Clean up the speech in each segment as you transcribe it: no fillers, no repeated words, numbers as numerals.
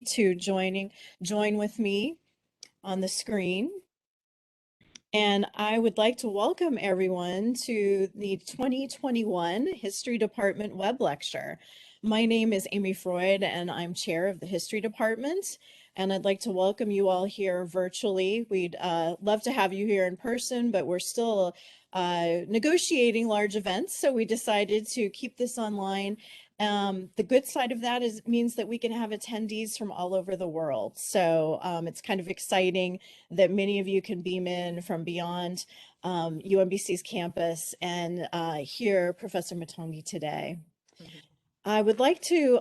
to join with me on the screen. And I would like to welcome everyone to the 2021 History Department Webb Lecture. My name is Amy Freud, and I'm chair of the History Department. And I'd like to welcome you all here virtually. We'd love to have you here in person, but we're still negotiating large events, so we decided to keep this online. The good side of that means that we can have attendees from all over the world. So it's kind of exciting that many of you can beam in from beyond UMBC's campus and hear Professor Mutongi today. I would like to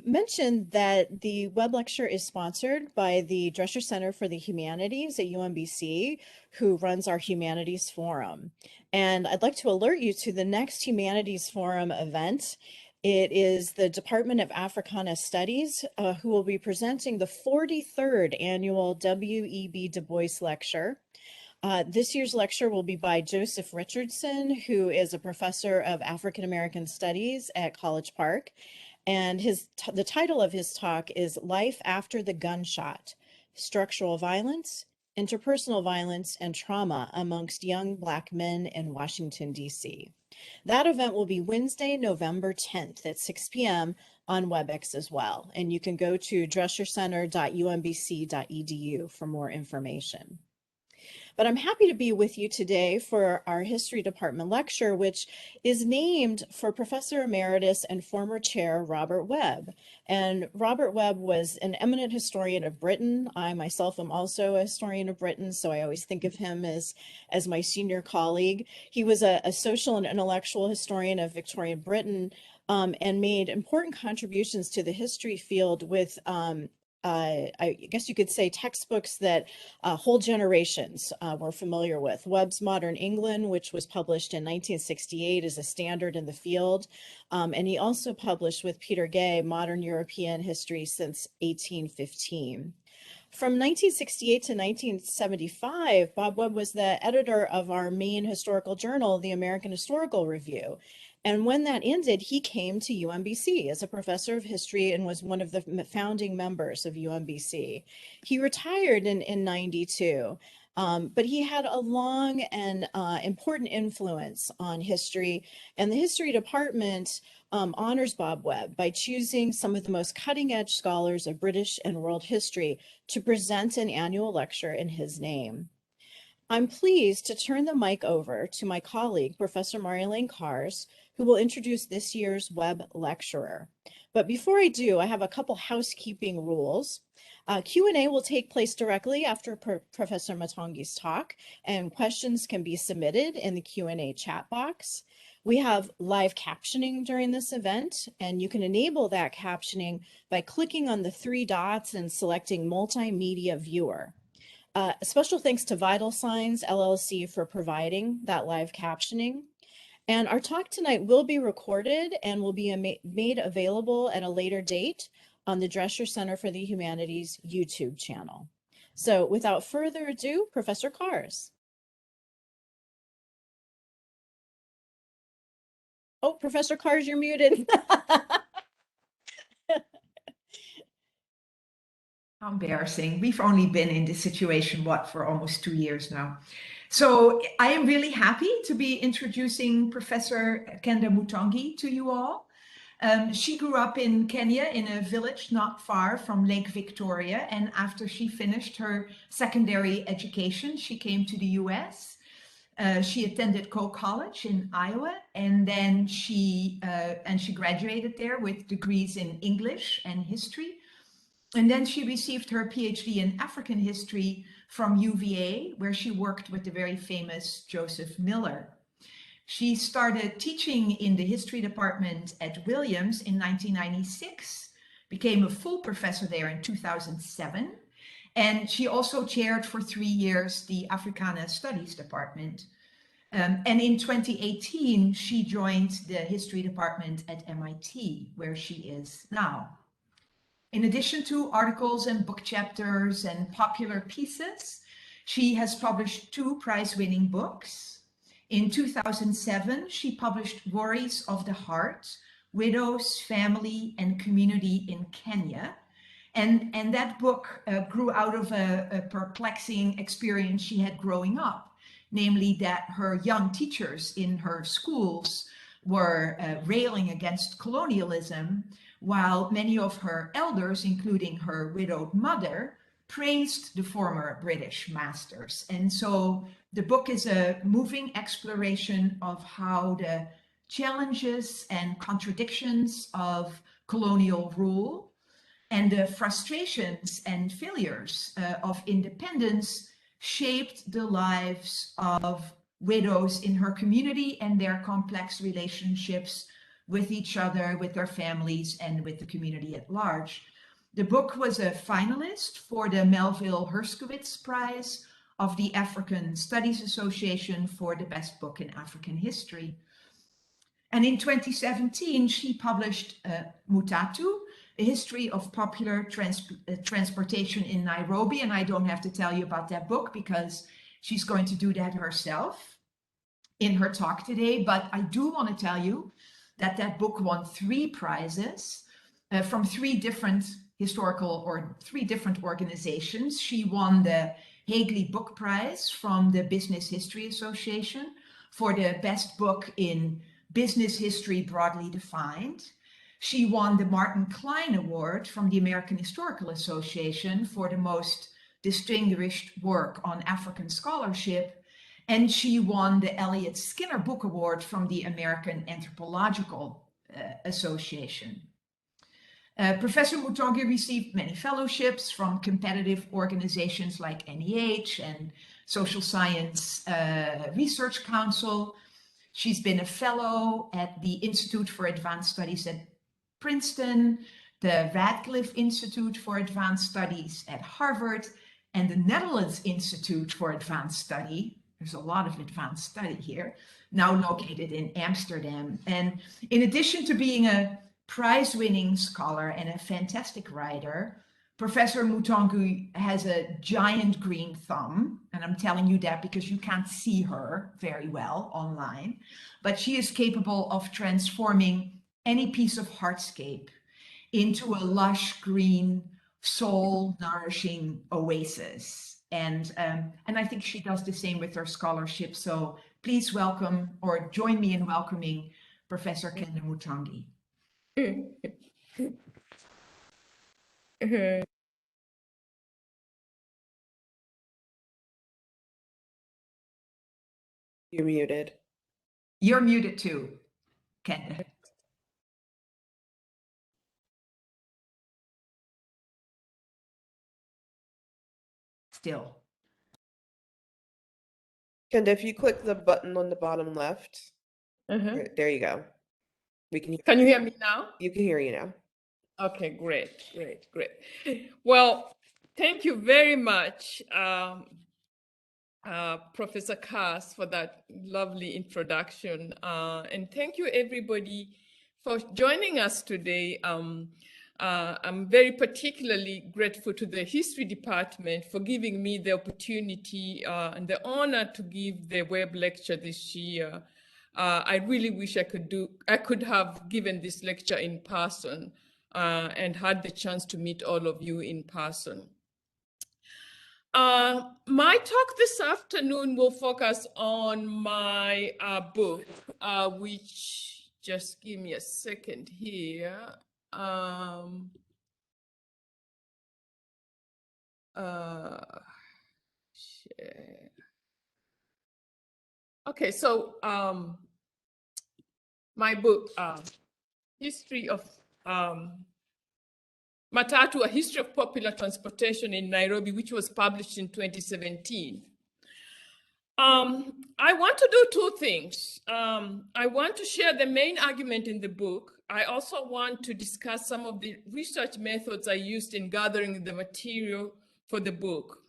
mention that the Webb Lecture is sponsored by the Drescher Center for the Humanities at UMBC, who runs our Humanities Forum. And I'd like to alert you to the next Humanities Forum event. It is the Department of Africana Studies, who will be presenting the 43rd annual W.E.B. Du Bois Lecture. This year's lecture will be by Joseph Richardson, who is a professor of African American Studies at College Park. And the title of his talk is Life After the Gunshot: Structural Violence, Interpersonal Violence, and Trauma Amongst Young Black Men in Washington, D.C. That event will be Wednesday, November 10th at 6 p.m. on WebEx as well. And you can go to dreschercenter.umbc.edu for more information. But I'm happy to be with you today for our History Department lecture, which is named for Professor Emeritus and former chair Robert Webb. And Robert Webb was an eminent historian of Britain. I myself am also a historian of Britain, so I always think of him as my senior colleague. He was a social and intellectual historian of Victorian Britain, and made important contributions to the history field with I guess you could say textbooks that whole generations were familiar with. Webb's Modern England, which was published in 1968, is a standard in the field. And he also published with Peter Gay Modern European History since 1815. From 1968 to 1975, Bob Webb was the editor of our main historical journal, the American Historical Review. And when that ended, he came to UMBC as a professor of history and was one of the founding members of UMBC. He retired in 92, but he had a long and important influence on history. And the History Department honors Bob Webb by choosing some of the most cutting-edge scholars of British and world history to present an annual lecture in his name. I'm pleased to turn the mic over to my colleague, Professor Marielaine Kars, who will introduce this year's Webb Lecturer. But before I do, I have a couple housekeeping rules. Q&A will take place directly after Professor Mutongi's talk, and questions can be submitted in the Q&A chat box. We have live captioning during this event, and you can enable that captioning by clicking on the three dots and selecting Multimedia Viewer. Special thanks to Vital Signs LLC for providing that live captioning. And our talk tonight will be recorded and will be made available at a later date on the Drescher Center for the Humanities YouTube channel. So without further ado, Professor Kars. Oh, Professor Kars, you're muted. How embarrassing. We've only been in this situation, for almost 2 years now. So I am really happy to be introducing Professor Kenda Mutongi to you all. She grew up in Kenya in a village not far from Lake Victoria. And after she finished her secondary education, she came to the US. She attended Cole College in Iowa, and then she graduated there with degrees in English and history. And then she received her PhD in African history from UVA, where she worked with the very famous Joseph Miller. She started teaching in the history department at Williams in 1996, became a full professor there in 2007, and she also chaired for 3 years the Africana Studies department. And in 2018, she joined the history department at MIT, where she is now. In addition to articles and book chapters and popular pieces, she has published 2 prize-winning books. In 2007, she published Worries of the Heart: Widows, Family, and Community in Kenya. And that book grew out of a perplexing experience she had growing up, namely that her young teachers in her schools were railing against colonialism, while many of her elders, including her widowed mother, praised the former British masters. And so the book is a moving exploration of how the challenges and contradictions of colonial rule and the frustrations and failures of independence shaped the lives of widows in her community and their complex relationships with each other, with their families, and with the community at large. The book was a finalist for the Melville Herskowitz Prize of the African Studies Association for the best book in African history. And in 2017, she published Matatu, a history of popular transportation in Nairobi. And I don't have to tell you about that book because she's going to do that herself in her talk today. But I do want to tell you that that book won 3 prizes from 3 different historical or 3 different organizations. She won the Hagley Book Prize from the Business History Association for the best book in business history broadly defined. She won the Martin Klein Award from the American Historical Association for the most distinguished work on African scholarship. And she won the Elliott Skinner Book Award from the American Anthropological Association. Professor Mutongi received many fellowships from competitive organizations like NEH and Social Science Research Council. She's been a fellow at the Institute for Advanced Studies at Princeton, the Radcliffe Institute for Advanced Studies at Harvard, and the Netherlands Institute for Advanced Study. There's a lot of advanced study here, now located in Amsterdam. And in addition to being a prize-winning scholar and a fantastic writer, Professor Mutongi has a giant green thumb, and I'm telling you that because you can't see her very well online, but she is capable of transforming any piece of hardscape into a lush green, soul-nourishing oasis. And I think she does the same with her scholarship. So please welcome, or join me in welcoming, Professor Kenda Mutongi. You're muted. You're muted too, Kenda. Still. Kenda, if you click the button on the bottom left, there you go. We can. Can you hear me now? You can hear you now. Okay, great. Well, thank you very much, Professor Cass, for that lovely introduction. And thank you, everybody, for joining us today. I'm very particularly grateful to the History Department for giving me the opportunity and the honor to give the Webb Lecture this year. I really wish I could have given this lecture in person and had the chance to meet all of you in person. My talk this afternoon will focus on my book, which, just give me a second here. Share. Okay, so my book, History of Matatu, A History of Popular Transportation in Nairobi, which was published in 2017. I want to do 2 things. I want to share the main argument in the book. I also want to discuss some of the research methods I used in gathering the material for the book.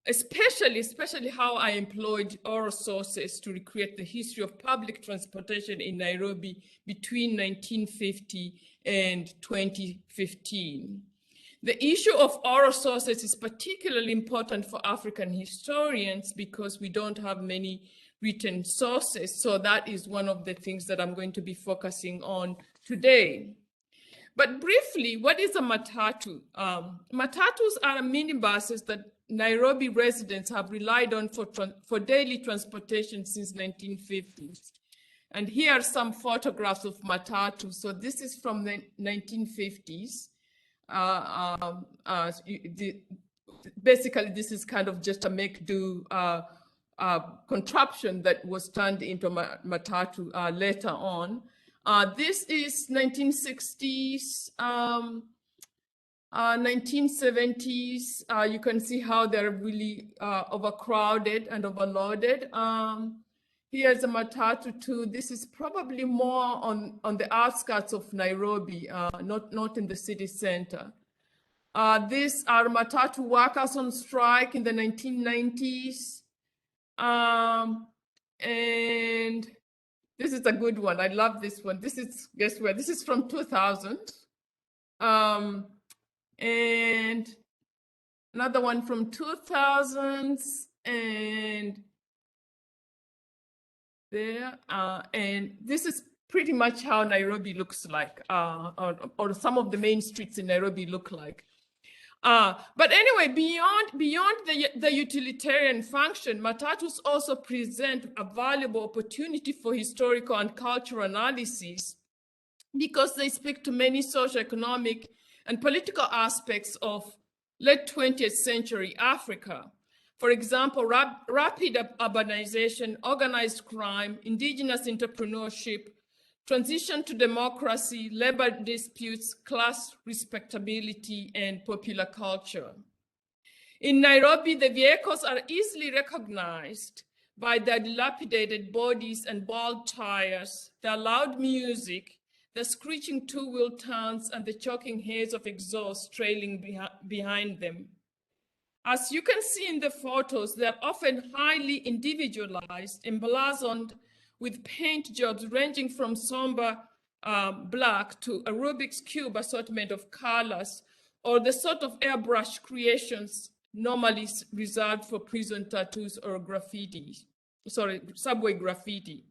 Especially how I employed oral sources to recreate the history of public transportation in Nairobi between 1950 and 2015. The issue of oral sources is particularly important for African historians because we don't have many written sources. So that is one of the things that I'm going to be focusing on today. But briefly, what is a matatu? Matatus are minibuses that Nairobi residents have relied on for daily transportation since 1950s. And here are some photographs of Matatu. So this is from the 1950s. Basically, this is kind of just a make-do contraption that was turned into Matatu later on. This is 1960s, 1970s. You can see how they're really overcrowded and overloaded. Here's a Matatu too. This is probably more on the outskirts of Nairobi, not in the city center. These are Matatu workers on strike in the 1990s. And this is a good one. I love this one. This is, guess where? This is from 2000. And another one from 2000s and there. And this is pretty much how Nairobi looks like, or some of the main streets in Nairobi look like. But anyway, beyond the utilitarian function, Matatus also present a valuable opportunity for historical and cultural analysis because they speak to many socioeconomic and political aspects of late 20th century Africa. For example, rapid urbanization, organized crime, indigenous entrepreneurship, transition to democracy, labor disputes, class respectability, and popular culture. In Nairobi, the vehicles are easily recognized by their dilapidated bodies and bald tires, their loud music, the screeching two-wheel turns, and the choking haze of exhaust trailing behind them. As you can see in the photos, they're often highly individualized, emblazoned with paint jobs ranging from somber black to a Rubik's Cube assortment of colors, or the sort of airbrush creations normally reserved for prison tattoos or subway graffiti.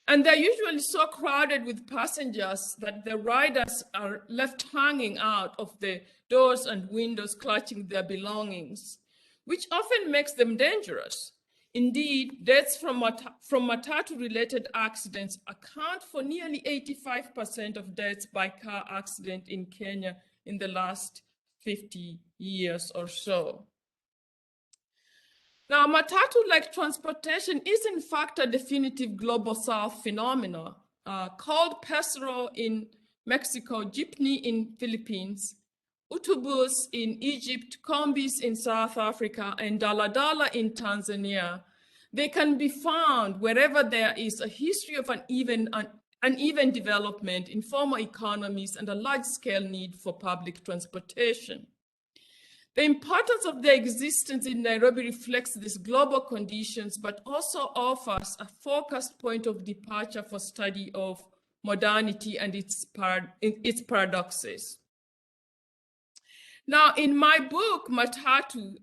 And they're usually so crowded with passengers that the riders are left hanging out of the doors and windows clutching their belongings, which often makes them dangerous. Indeed, deaths from Matatu-related accidents account for nearly 85% of deaths by car accident in Kenya in the last 50 years or so. Now, Matatu-like transportation is in fact a definitive global south phenomenon called pesero in Mexico, jeepney in Philippines, utubus in Egypt, combis in South Africa, and daladala in Tanzania. They can be found wherever there is a history of uneven development, informal economies, and a large-scale need for public transportation. The importance of their existence in Nairobi reflects these global conditions, but also offers a focused point of departure for study of modernity and its paradoxes. Now, in my book, Matatu,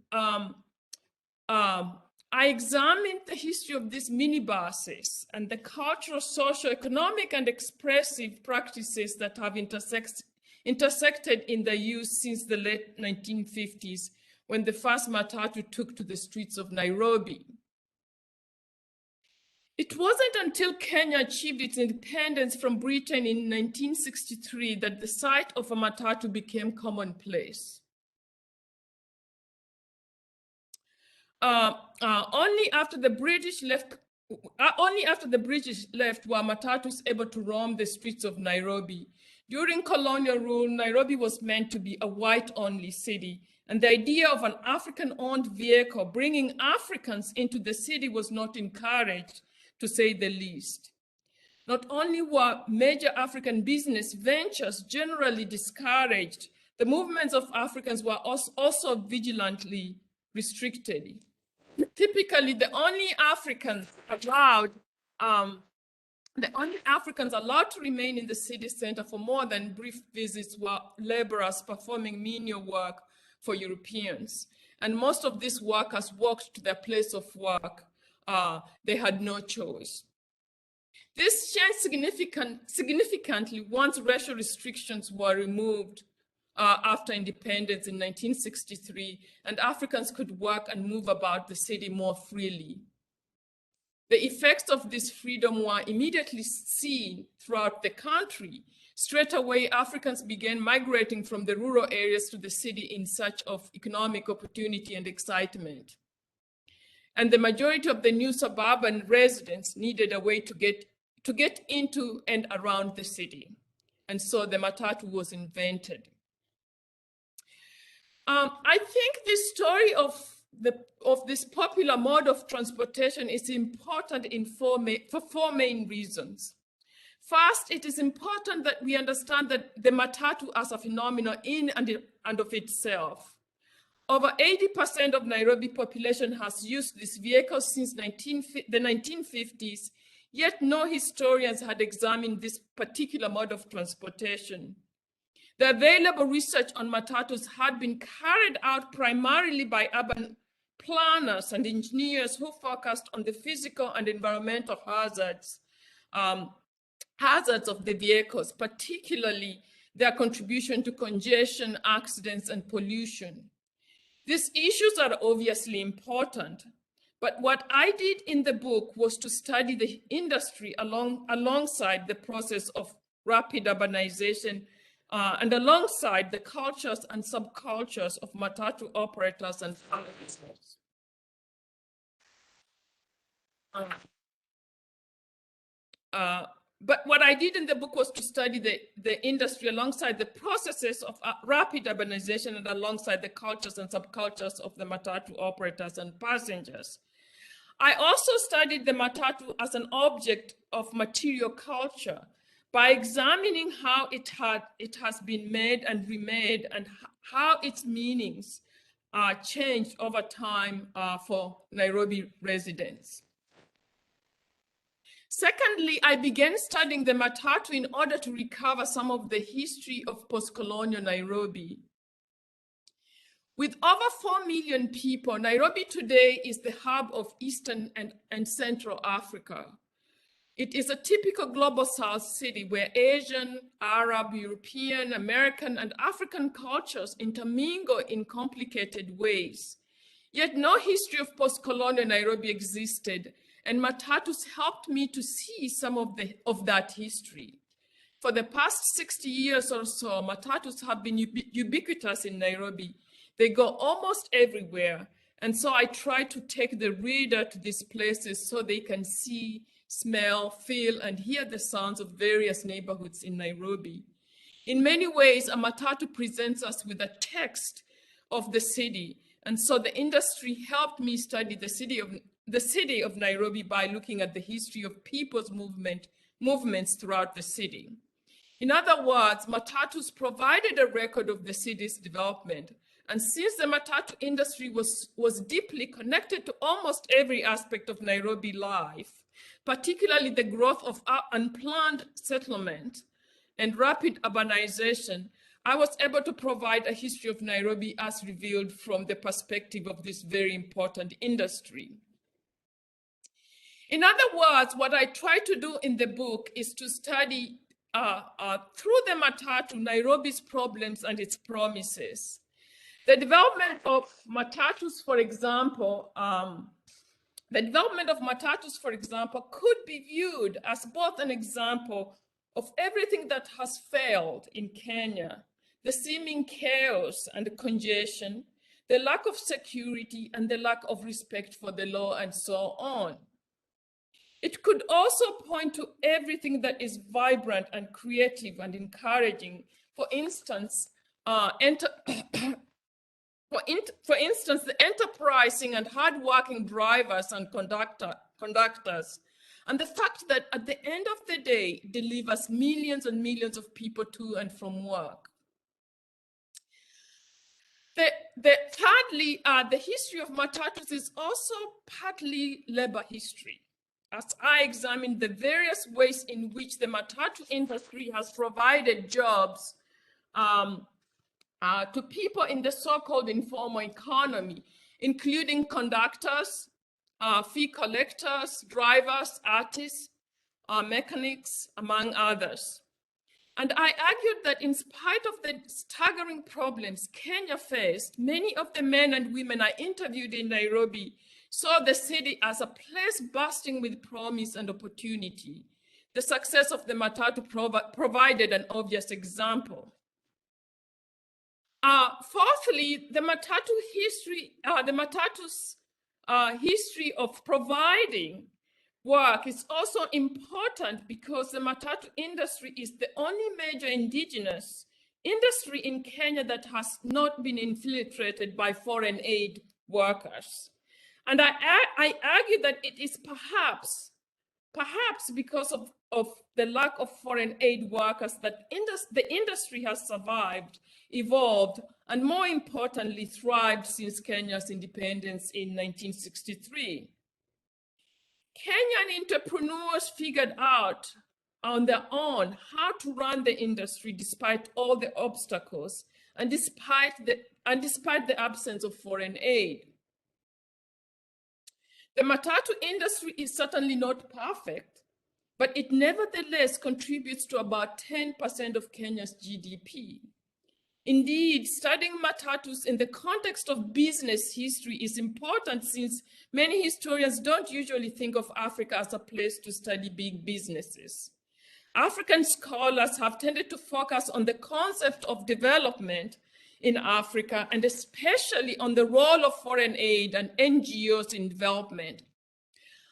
I examined the history of these minibuses and the cultural, socio-economic, and expressive practices that have intersected in their use since the late 1950s, when the first Matatu took to the streets of Nairobi. It wasn't until Kenya achieved its independence from Britain in 1963 that the sight of a Matatu became commonplace. Only after the British left were Matatus able to roam the streets of Nairobi. During colonial rule, Nairobi was meant to be a white-only city, and the idea of an African-owned vehicle bringing Africans into the city was not encouraged, to say the least. Not only were major African business ventures generally discouraged, the movements of Africans were also vigilantly restricted. Typically, the only Africans allowed to remain in the city center for more than brief visits were laborers performing menial work for Europeans. And most of these workers walked to their place of work they had no choice. This changed significantly once racial restrictions were removed after independence in 1963, and Africans could work and move about the city more freely. The effects of this freedom were immediately seen throughout the country. Straight away, Africans began migrating from the rural areas to the city in search of economic opportunity and excitement. And the majority of the new suburban residents needed a way to get into and around the city. And so the Matatu was invented. I think this story of this popular mode of transportation is important for four main reasons. First, it is important that we understand that the Matatu as a phenomenon in and of itself. Over 80% of Nairobi population has used this vehicle since the 1950s, yet no historians had examined this particular mode of transportation. The available research on Matatus had been carried out primarily by urban planners and engineers who focused on the physical and environmental hazards of the vehicles, particularly their contribution to congestion, accidents, and pollution. These issues are obviously important, but what I did in the book was to study the industry alongside the process of rapid urbanization and alongside the cultures and subcultures of Matatu operators and business. But what I did in the book was to study the industry alongside the processes of rapid urbanization and alongside the cultures and subcultures of the Matatu operators and passengers. I also studied the Matatu as an object of material culture by examining how it has been made and remade and how its meanings changed over time for Nairobi residents. Secondly, I began studying the Matatu in order to recover some of the history of post-colonial Nairobi. With over 4 million people, Nairobi today is the hub of Eastern and Central Africa. It is a typical global South city where Asian, Arab, European, American, and African cultures intermingle in complicated ways. Yet no history of post-colonial Nairobi existed, and Matatus helped me to see some of that history. For the past 60 years or so, Matatus have been ubiquitous in Nairobi. They go almost everywhere. And so I try to take the reader to these places so they can see, smell, feel, and hear the sounds of various neighborhoods in Nairobi. In many ways, a Matatu presents us with a text of the city. And so the industry helped me study the city of Nairobi by looking at the history of people's movements throughout the city. In other words, Matatus provided a record of the city's development. And since the Matatu industry was deeply connected to almost every aspect of Nairobi life, particularly the growth of unplanned settlement and rapid urbanization, I was able to provide a history of Nairobi as revealed from the perspective of this very important industry. In other words, what I try to do in the book is to study through the Matatu, Nairobi's problems and its promises. The development of Matatus, for example, could be viewed as both an example of everything that has failed in Kenya, the seeming chaos and congestion, the lack of security, and the lack of respect for the law, and so on. It could also point to everything that is vibrant and creative and encouraging. For instance, the enterprising and hardworking drivers and conductors, and the fact that at the end of the day, delivers millions and millions of people to and from work. Thirdly, the history of Matatus is also partly labor history, as I examined the various ways in which the Matatu industry has provided jobs to people in the so-called informal economy, including conductors, fee collectors, drivers, artists, mechanics, among others. And I argued that in spite of the staggering problems Kenya faced, many of the men and women I interviewed in Nairobi saw the city as a place bursting with promise and opportunity. The success of the Matatu provided an obvious example. Fourthly, the Matatu's history of providing work is also important because the Matatu industry is the only major indigenous industry in Kenya that has not been infiltrated by foreign aid workers. And I argue that it is perhaps because of the lack of foreign aid workers that the industry has survived, evolved, and more importantly, thrived since Kenya's independence in 1963. Kenyan entrepreneurs figured out on their own how to run the industry despite all the obstacles and despite the absence of foreign aid. The Matatu industry is certainly not perfect, but it nevertheless contributes to about 10% of Kenya's GDP. Indeed, studying Matatus in the context of business history is important since many historians don't usually think of Africa as a place to study big businesses. African scholars have tended to focus on the concept of development in Africa and especially on the role of foreign aid and NGOs in development.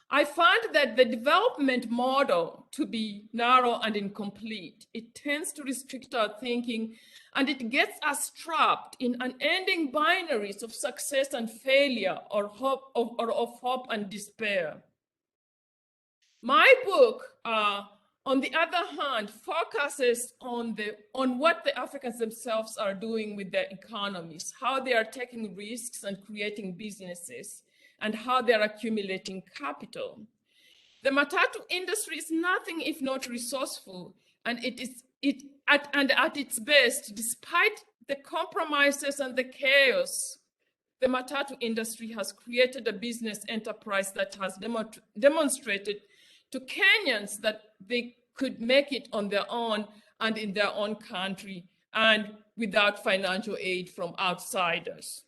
I found that the development model to be narrow and incomplete. It tends to restrict our thinking and it gets us trapped in unending binaries of success and failure or of hope and despair. My book, on the other hand, focuses on what the Africans themselves are doing with their economies, how they are taking risks and creating businesses, and how they're accumulating capital. The Matatu industry is nothing if not resourceful, and at its best, despite the compromises and the chaos, the Matatu industry has created a business enterprise that has demonstrated to Kenyans that they could make it on their own and in their own country and without financial aid from outsiders.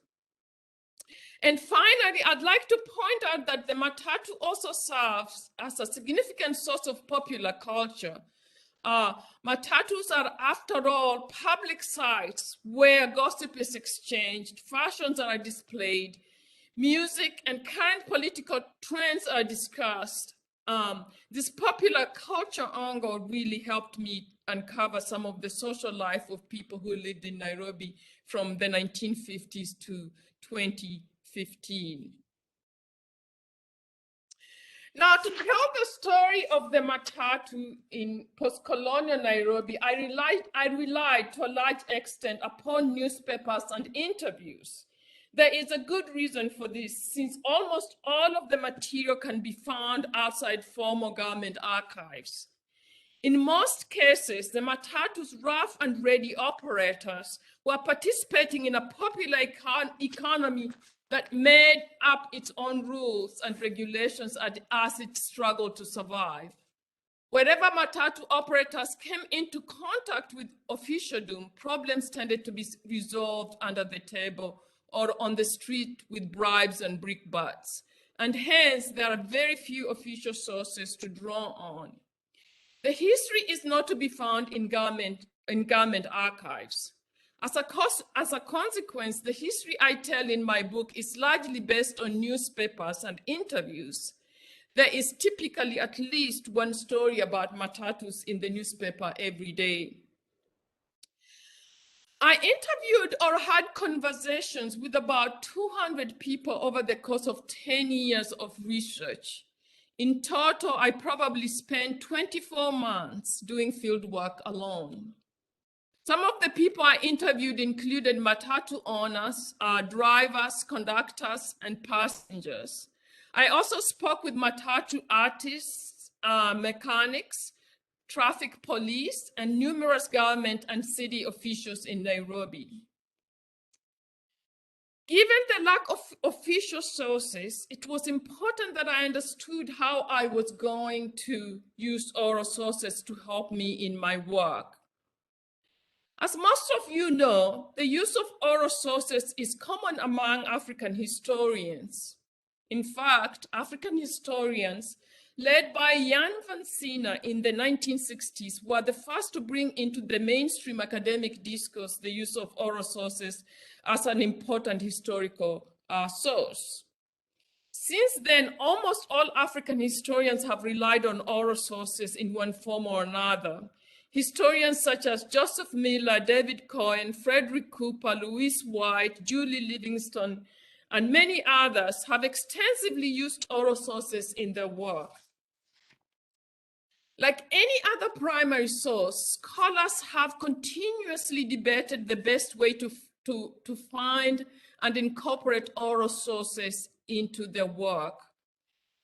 And finally, I'd like to point out that the Matatu also serves as a significant source of popular culture. Matatus are, after all, public sites where gossip is exchanged, fashions are displayed, music and current political trends are discussed. This popular culture angle really helped me uncover some of the social life of people who lived in Nairobi from the 1950s to 2015. Now, to tell the story of the Matatu in post-colonial Nairobi, I relied to a large extent upon newspapers and interviews. There is a good reason for this, since almost all of the material can be found outside formal government archives. In most cases, the Matatu's rough and ready operators were participating in a popular economy that made up its own rules and regulations as it struggled to survive. Wherever Matatu operators came into contact with officialdom, problems tended to be resolved under the table or on the street with bribes and brickbats. And hence, there are very few official sources to draw on. The history is not to be found in government archives. As a consequence, the history I tell in my book is largely based on newspapers and interviews. There is typically at least one story about Matatus in the newspaper every day. I interviewed or had conversations with about 200 people over the course of 10 years of research. In total, I probably spent 24 months doing field work alone. Some of the people I interviewed included Matatu owners, drivers, conductors, and passengers. I also spoke with Matatu artists, mechanics, traffic police, and numerous government and city officials in Nairobi. Given the lack of official sources, it was important that I understood how I was going to use oral sources to help me in my work. As most of you know, the use of oral sources is common among African historians. In fact, African historians, led by Jan van Sina in the 1960s, were the first to bring into the mainstream academic discourse the use of oral sources as an important historical source. Since then, almost all African historians have relied on oral sources in one form or another. Historians such as Joseph Miller, David Cohen, Frederick Cooper, Louise White, Julie Livingston, and many others have extensively used oral sources in their work. Like any other primary source, scholars have continuously debated the best way to find and incorporate oral sources into their work.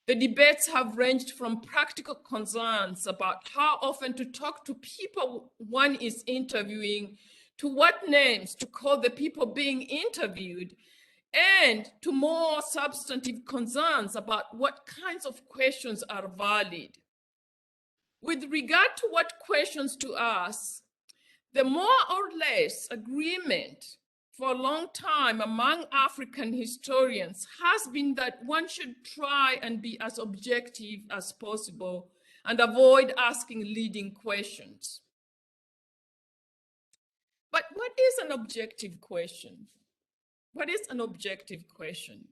The debates have ranged from practical concerns about how often to talk to people one is interviewing, to what names to call the people being interviewed, and to more substantive concerns about what kinds of questions are valid. With regard to what questions to ask, the more or less agreement for a long time among African historians has been that one should try and be as objective as possible and avoid asking leading questions. But what is an objective question? What is an objective question?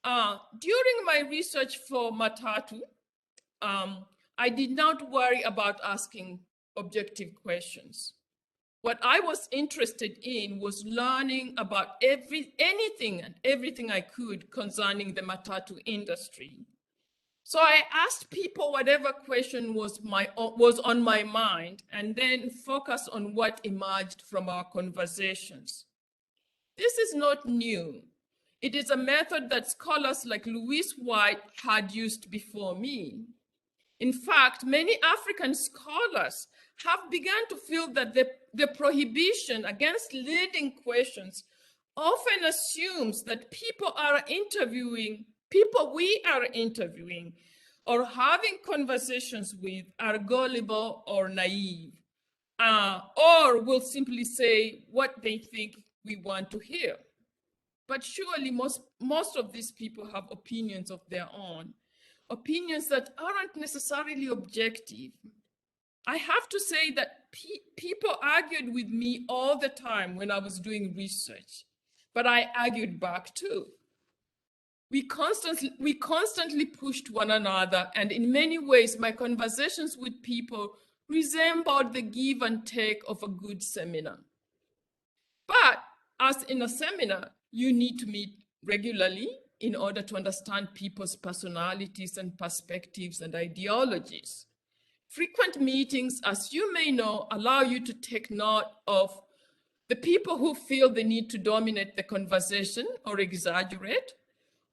During my research for Matatu, I did not worry about asking objective questions. What I was interested in was learning about anything and everything I could concerning the Matatu industry. So I asked people whatever question was on my mind, and then focused on what emerged from our conversations. This is not new. It is a method that scholars like Louise White had used before me. In fact, many African scholars have begun to feel that the prohibition against leading questions often assumes that people we are interviewing or having conversations with are gullible or naive, or will simply say what they think we want to hear. But surely most of these people have opinions of their own, opinions that aren't necessarily objective. I have to say that people argued with me all the time when I was doing research, but I argued back too. We constantly pushed one another, and in many ways, my conversations with people resembled the give and take of a good seminar. But as in a seminar, you need to meet regularly in order to understand people's personalities and perspectives and ideologies. Frequent meetings, as you may know, allow you to take note of the people who feel the need to dominate the conversation or exaggerate,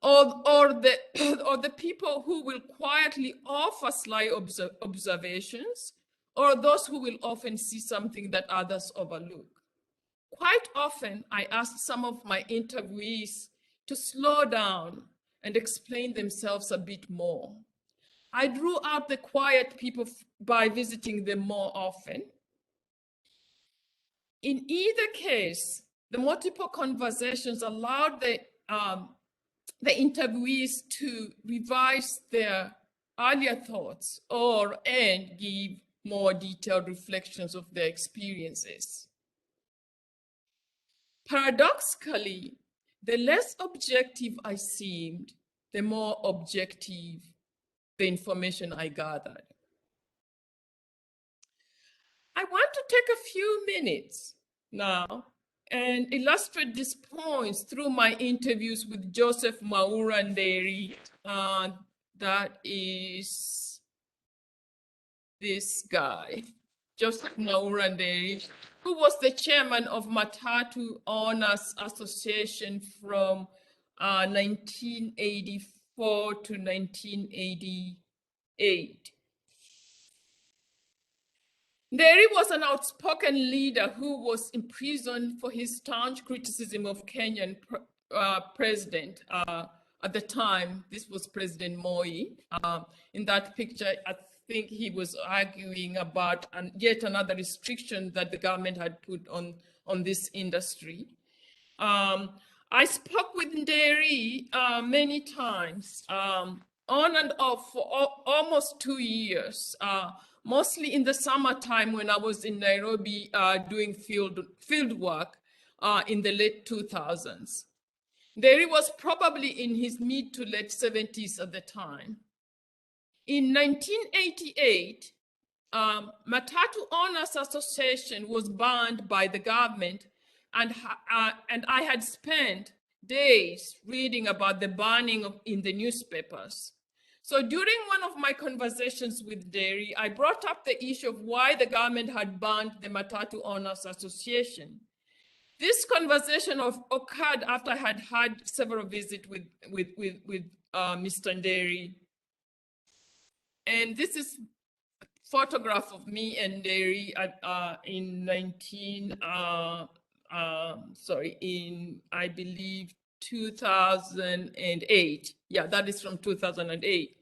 or the people who will quietly offer sly observations, or those who will often see something that others overlook. Quite often, I asked some of my interviewees to slow down and explain themselves a bit more. I drew out the quiet people by visiting them more often. In either case, the multiple conversations allowed the interviewees to revise their earlier thoughts and give more detailed reflections of their experiences. Paradoxically, the less objective I seemed, the more objective the information I gathered. I want to take a few minutes now and illustrate these points through my interviews with Joseph Mauranderi. That is this guy, Joseph Mauranderi, who was the chairman of Matatu Owners Association from 1984 to 1988. Nderi was an outspoken leader who was imprisoned for his staunch criticism of Kenyan president at the time. This was President Moi. In that picture, I think he was arguing about yet another restriction that the government had put on this industry. I spoke with Nderi many times, on and off for almost 2 years, mostly in the summertime when I was in Nairobi doing field work in the late 2000s. Nderi was probably in his mid to late 70s at the time. In 1988, Matatu Owners Association was banned by the government, and I had spent days reading about the banning in the newspapers. So during one of my conversations with Nderi, I brought up the issue of why the government had banned the Matatu Owners Association. This conversation occurred after I had had several visits with Mr. Nderi. And this is a photograph of me and Nderi I believe 2008. Yeah, that is from 2008.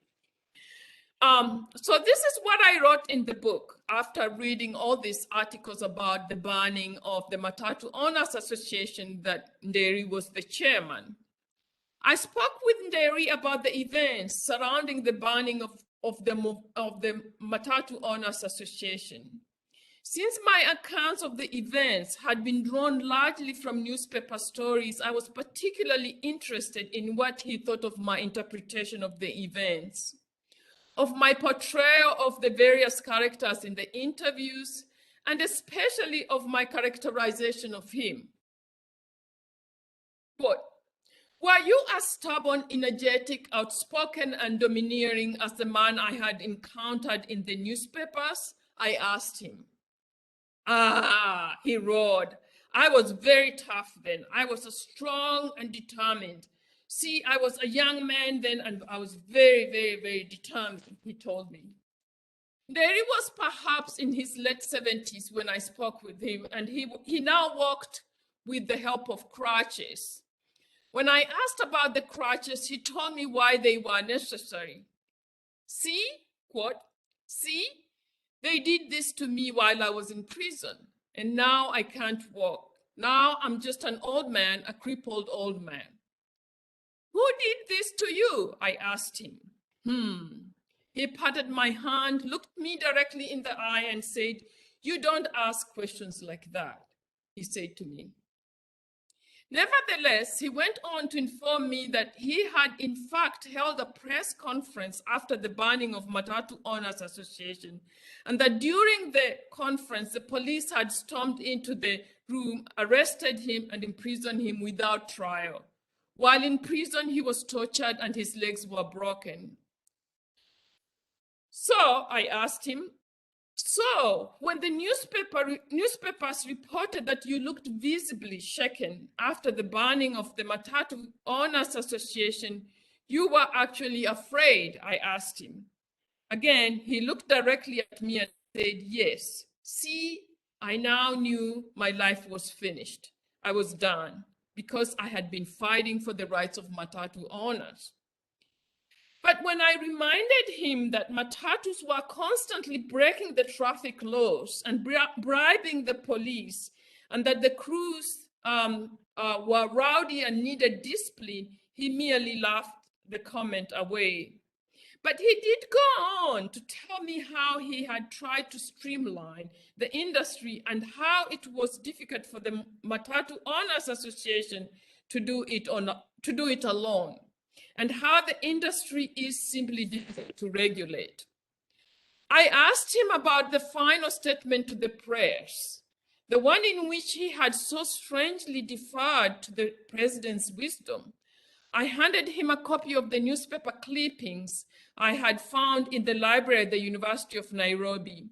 So this is what I wrote in the book after reading all these articles about the banning of the Matatu Owners Association that Nderi was the chairman. I spoke with Nderi about the events surrounding the banning of the Matatu Owners Association. Since my accounts of the events had been drawn largely from newspaper stories, I was particularly interested in what he thought of my interpretation of the events, of my portrayal of the various characters in the interviews, and especially of my characterization of him. Quote, "Were you as stubborn, energetic, outspoken, and domineering as the man I had encountered in the newspapers?" I asked him. "Ah," he roared. "I was very tough then. I was strong and determined. See, I was a young man then, and I was very, very, very determined," he told me. Nderi was perhaps in his late 70s when I spoke with him, and he now walked with the help of crutches. When I asked about the crutches, he told me why they were necessary. "See," quote, "see, they did this to me while I was in prison, and now I can't walk. Now I'm just an old man, a crippled old man." "Who did this to you?" I asked him. He patted my hand, looked me directly in the eye, and said, "You don't ask questions like that," he said to me. Nevertheless, he went on to inform me that he had in fact held a press conference after the banning of Matatu Owners Association, and that during the conference, the police had stormed into the room, arrested him, and imprisoned him without trial. While in prison, he was tortured and his legs were broken. So I asked him, "So when the newspapers reported that you looked visibly shaken after the banning of the Matatu Owners Association, you were actually afraid?" I asked him. Again, he looked directly at me and said, "Yes. See, I now knew my life was finished. I was done because I had been fighting for the rights of Matatu owners." But when I reminded him that Matatus were constantly breaking the traffic laws and bribing the police, and that the crews were rowdy and needed discipline, he merely laughed the comment away. But he did go on to tell me how he had tried to streamline the industry and how it was difficult for the Matatu Owners Association to do it alone, and how the industry is simply difficult to regulate. I asked him about the final statement to the press, the one in which he had so strangely deferred to the president's wisdom. I handed him a copy of the newspaper clippings I had found in the library at the University of Nairobi.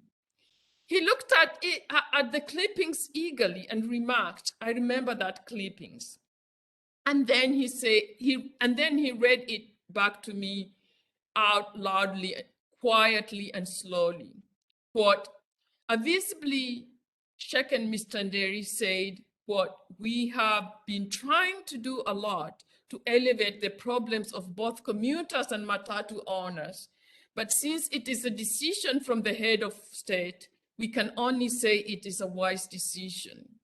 He looked at the clippings eagerly and remarked, "I remember that clippings." And then he read it back to me out loudly, quietly, and slowly. Quote, A visibly shaken Mr. Nderi said, "What we have been trying to do a lot to elevate the problems of both commuters and Matatu owners. But since it is a decision from the head of state, we can only say it is a wise decision."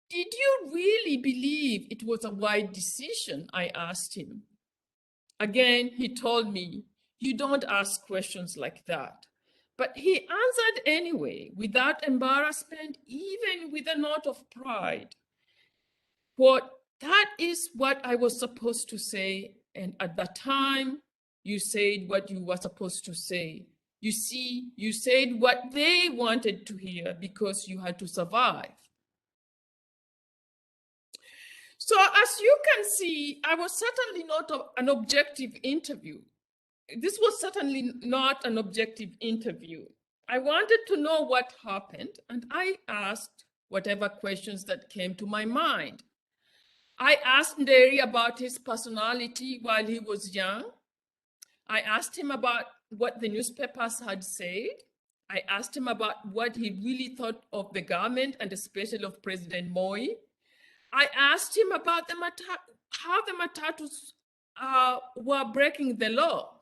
"Did you really believe it was a wise decision?" I asked him. Again, he told me, "You don't ask questions like that." But he answered anyway, without embarrassment, even with a note of pride. "What, that is what I was supposed to say. And at that time, you said what you were supposed to say. You see, you said what they wanted to hear because you had to survive." So as you can see, I was certainly not an objective interview. This was certainly not an objective interview. I wanted to know what happened, and I asked whatever questions that came to my mind. I asked Nderi about his personality while he was young. I asked him about what the newspapers had said. I asked him about what he really thought of the government and especially of President Moi. I asked him about how the Matatus were breaking the law.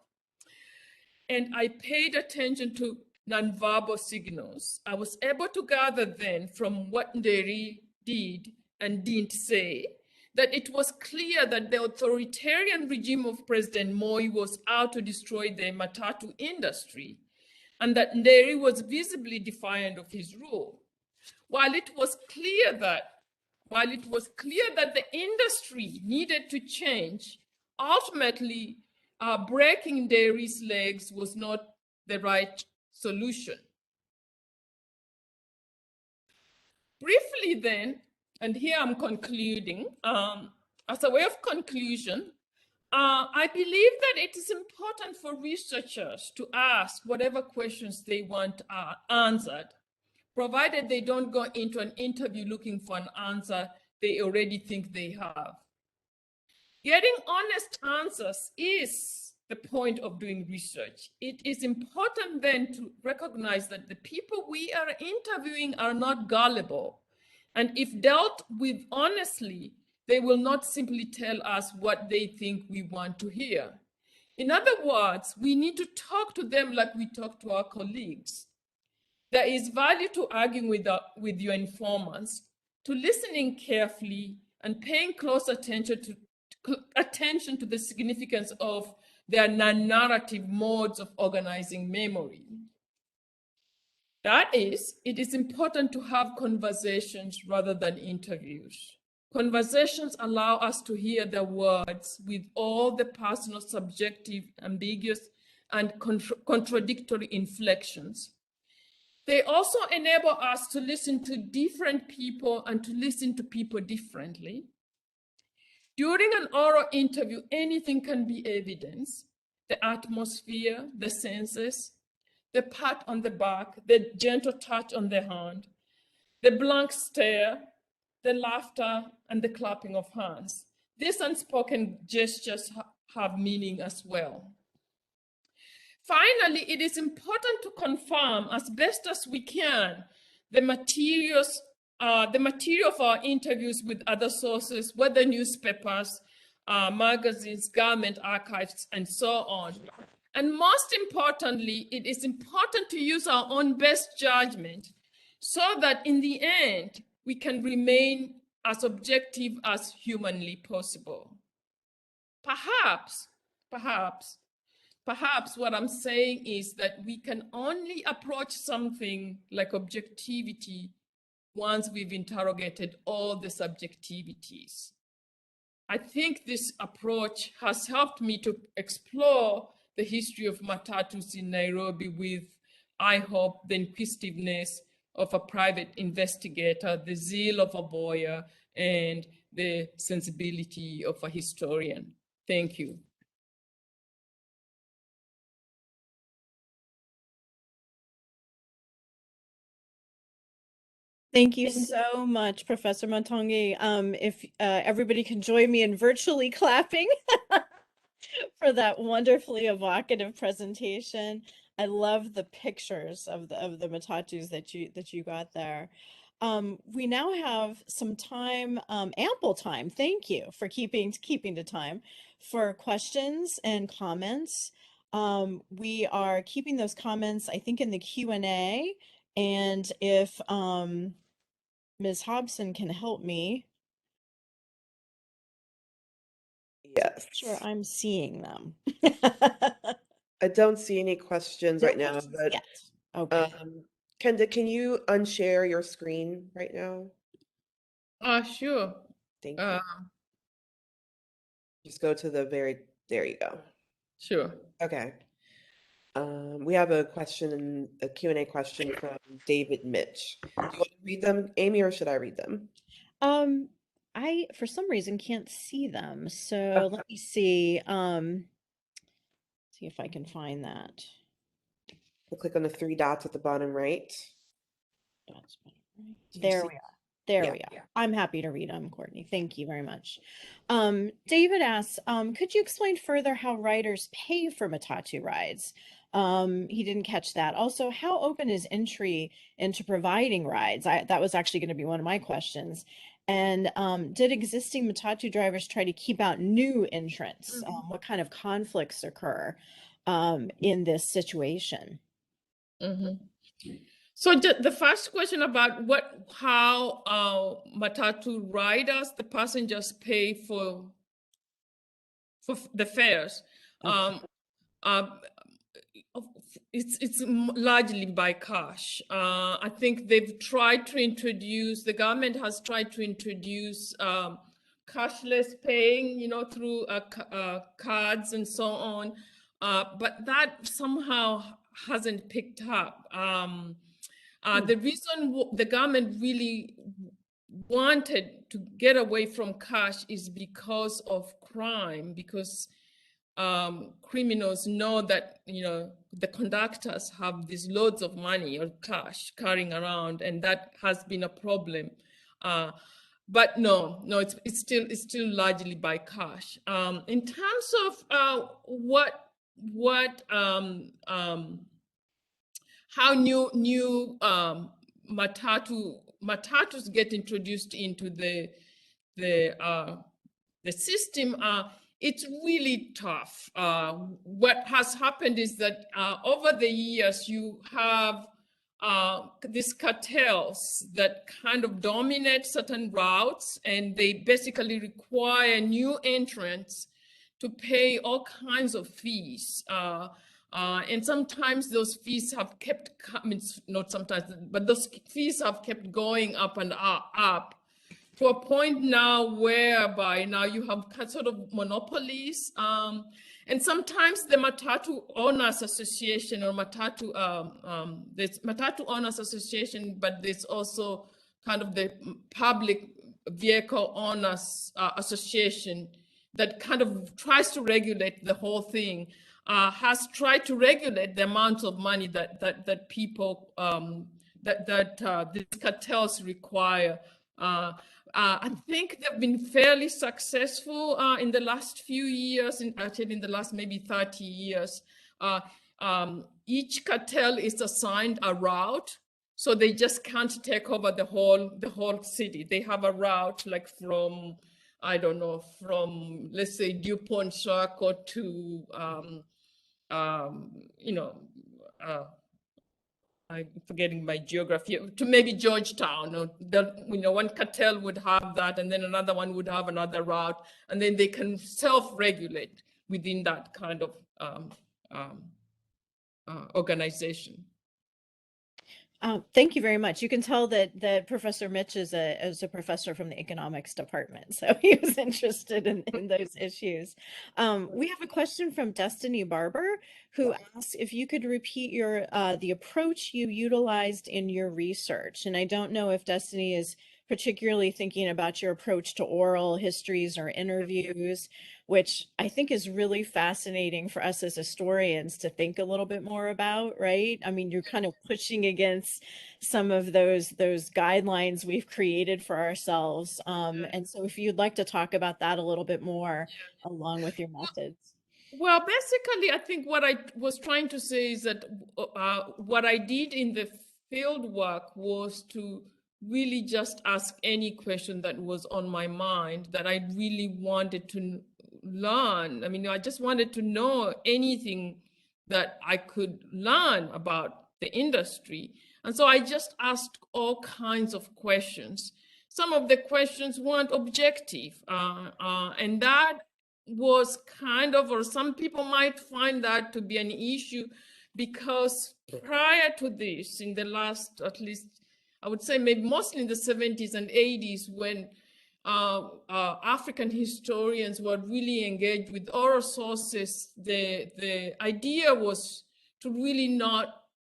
And I paid attention to nonverbal signals. I was able to gather then from what Nderi did and didn't say that it was clear that the authoritarian regime of President Moi was out to destroy the Matatu industry, and that Nderi was visibly defiant of his rule. While it was clear that the industry needed to change, ultimately breaking Nderi's legs was not the right solution. Briefly then, and here I'm concluding, as a way of conclusion, I believe that it is important for researchers to ask whatever questions they want answered, provided they don't go into an interview looking for an answer they already think they have. Getting honest answers is the point of doing research. It is important then to recognize that the people we are interviewing are not gullible. And if dealt with honestly, they will not simply tell us what they think we want to hear. In other words, we need to talk to them like we talk to our colleagues. There is value to arguing with your informants, to listening carefully and paying close attention to the significance of their non-narrative modes of organizing memory. That is, it is important to have conversations rather than interviews. Conversations allow us to hear the words with all the personal, subjective, ambiguous, and contradictory inflections. They also enable us to listen to different people and to listen to people differently. During an oral interview, anything can be evidence: the atmosphere, the senses, the pat on the back, the gentle touch on the hand, the blank stare, the laughter, and the clapping of hands. These unspoken gestures have meaning as well. Finally, it is important to confirm as best as we can the material of our interviews with other sources, whether newspapers, magazines, government archives, and so on. And most importantly, it is important to use our own best judgment so that in the end, we can remain as objective as humanly possible. Perhaps what I'm saying is that we can only approach something like objectivity once we've interrogated all the subjectivities. I think this approach has helped me to explore the history of Matatus in Nairobi with, I hope, the inquisitiveness of a private investigator, the zeal of a lawyer, and the sensibility of a historian. Thank you. Thank you so much, Professor Mutongi. If everybody can join me in virtually clapping. for that wonderfully evocative presentation. I love the pictures of the Matatus that you got there. We now have some time, ample time. Thank you for keeping the time for questions and comments. We are keeping those comments, I think, in the Q&A, and if Ms. Hobson can help me. Yes. Sure, I'm seeing them. I don't see any questions No right now, questions but yet. Okay. Kenda, can you unshare your screen right now? Sure. Thank you. Just go to the there you go. Sure. Okay. We have a question, a Q&A question from David Mitch. Do you want to read them, Amy, or should I read them? I, for some reason, can't see them. So Okay. let me see. See if I can find that. We'll click on the three dots at the bottom right. There we are. There we are. I'm happy to read them, Courtney. Thank you very much. David asks, could you explain further how riders pay for Matatu rides? He didn't catch that. Also, how open is entry into providing rides? That was actually going to be one of my questions. And did existing Matatu drivers try to keep out new entrants? What kind of conflicts occur in this situation? So the first question about how Matatu riders, the passengers pay for the fares. Okay. It's largely by cash. I think they've tried to introduce, the government has tried to introduce cashless paying, through cards and so on, but that somehow hasn't picked up. The reason the government really wanted to get away from cash is because of crime, because criminals know that the conductors have these loads of money or cash carrying around, and that has been a problem. But no, it's still largely by cash. In terms of how new Matatus get introduced into the system, it's really tough. What has happened is that over the years, you have these cartels that kind of dominate certain routes, and they basically require new entrants to pay all kinds of fees. And sometimes those fees have kept coming, not sometimes, but those fees have kept going up and up to a point now whereby now you have sort of monopolies. And sometimes the Matatu Owners Association or there's Matatu Owners Association, but there's also kind of the Public Vehicle Owners Association that kind of tries to regulate the whole thing, has tried to regulate the amount of money that people, these cartels require. I think they've been fairly successful in the last few years, actually in the last maybe 30 years. Each cartel is assigned a route, so they just can't take over the whole city. They have a route like from, I don't know, from, let's say, DuPont Circle to, I'm forgetting my geography, to maybe Georgetown, or one cartel would have that, and then another one would have another route, and then they can self-regulate within that kind of organization. Thank you very much. You can tell that Professor Mitch is a professor from the economics department, so he was interested in those issues. We have a question from Destiny Barber, who asks if you could repeat the approach you utilized in your research. And I don't know if Destiny is particularly thinking about your approach to oral histories or interviews, which I think is really fascinating for us as historians to think a little bit more about, right? I mean, you're kind of pushing against some of those guidelines we've created for ourselves. And so if you'd like to talk about that a little bit more along with your methods. Well, basically, I think what I was trying to say is that what I did in the field work was to really just ask any question that was on my mind that I really wanted to learn. I mean, I just wanted to know anything that I could learn about the industry. And so I just asked all kinds of questions. Some of the questions weren't objective, and that was kind of, or some people might find that to be an issue, because prior to this, in the last, at least, I would say maybe mostly in the 70s and 80s, when African historians were really engaged with oral sources, the idea was to really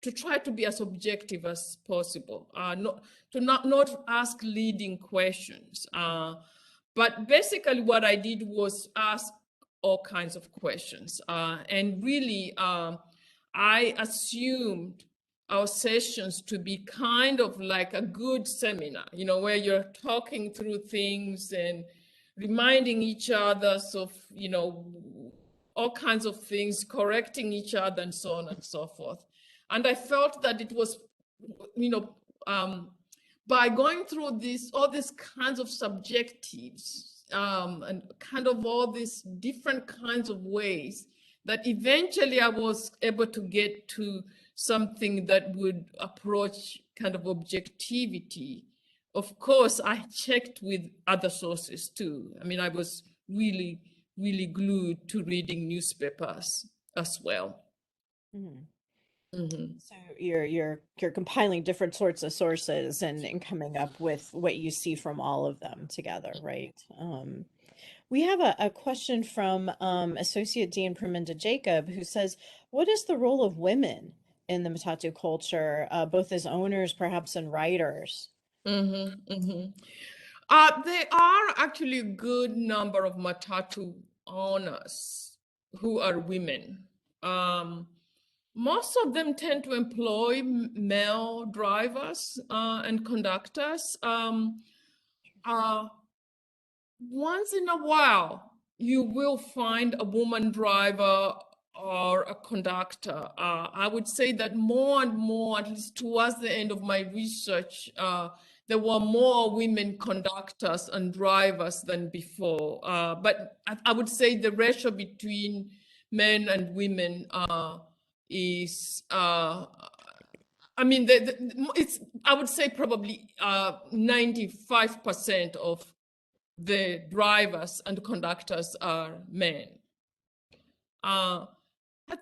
to try to be as objective as possible, not ask leading questions. But basically what I did was ask all kinds of questions. And really, I assumed our sessions to be kind of like a good seminar, where you're talking through things and reminding each other of, all kinds of things, correcting each other and so on and so forth. And I felt that it was, by going through all these kinds of subjectives, and kind of all these different kinds of ways, that eventually I was able to get to something that would approach kind of objectivity. Of course, I checked with other sources too. I mean, I was really, really glued to reading newspapers as well. Mhm. Mm-hmm. So you're compiling different sorts of sources and coming up with what you see from all of them together, right? We have a question from Associate Dean Perminda Jacob, who says, what is the role of women in the Matatu culture, both as owners, perhaps, and writers? Mm-hmm, mm-hmm. There are actually a good number of Matatu owners who are women. Most of them tend to employ male drivers and conductors. Once in a while, you will find a woman driver or a conductor. I would say that more and more, at least towards the end of my research, there were more women conductors and drivers than before. But I would say the ratio between men and women is, I mean, I would say probably 95% of the drivers and conductors are men. I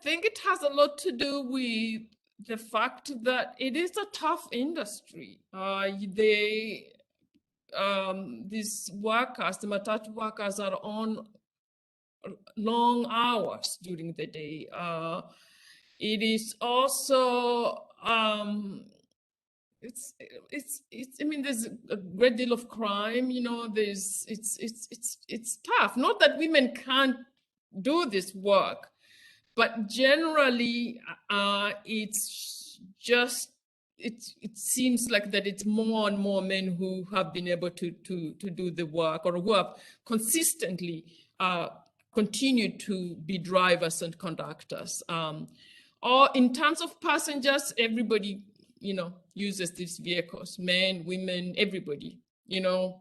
think it has a lot to do with the fact that it is a tough industry. These workers, the Matatu workers, are on long hours during the day. It is also I mean, there's a great deal of crime, it's tough. Not that women can't do this work, but generally it's just, it seems like that it's more and more men who have been able to do the work, or who have consistently continued to be drivers and conductors. Or in terms of passengers, everybody uses these vehicles, men, women, everybody,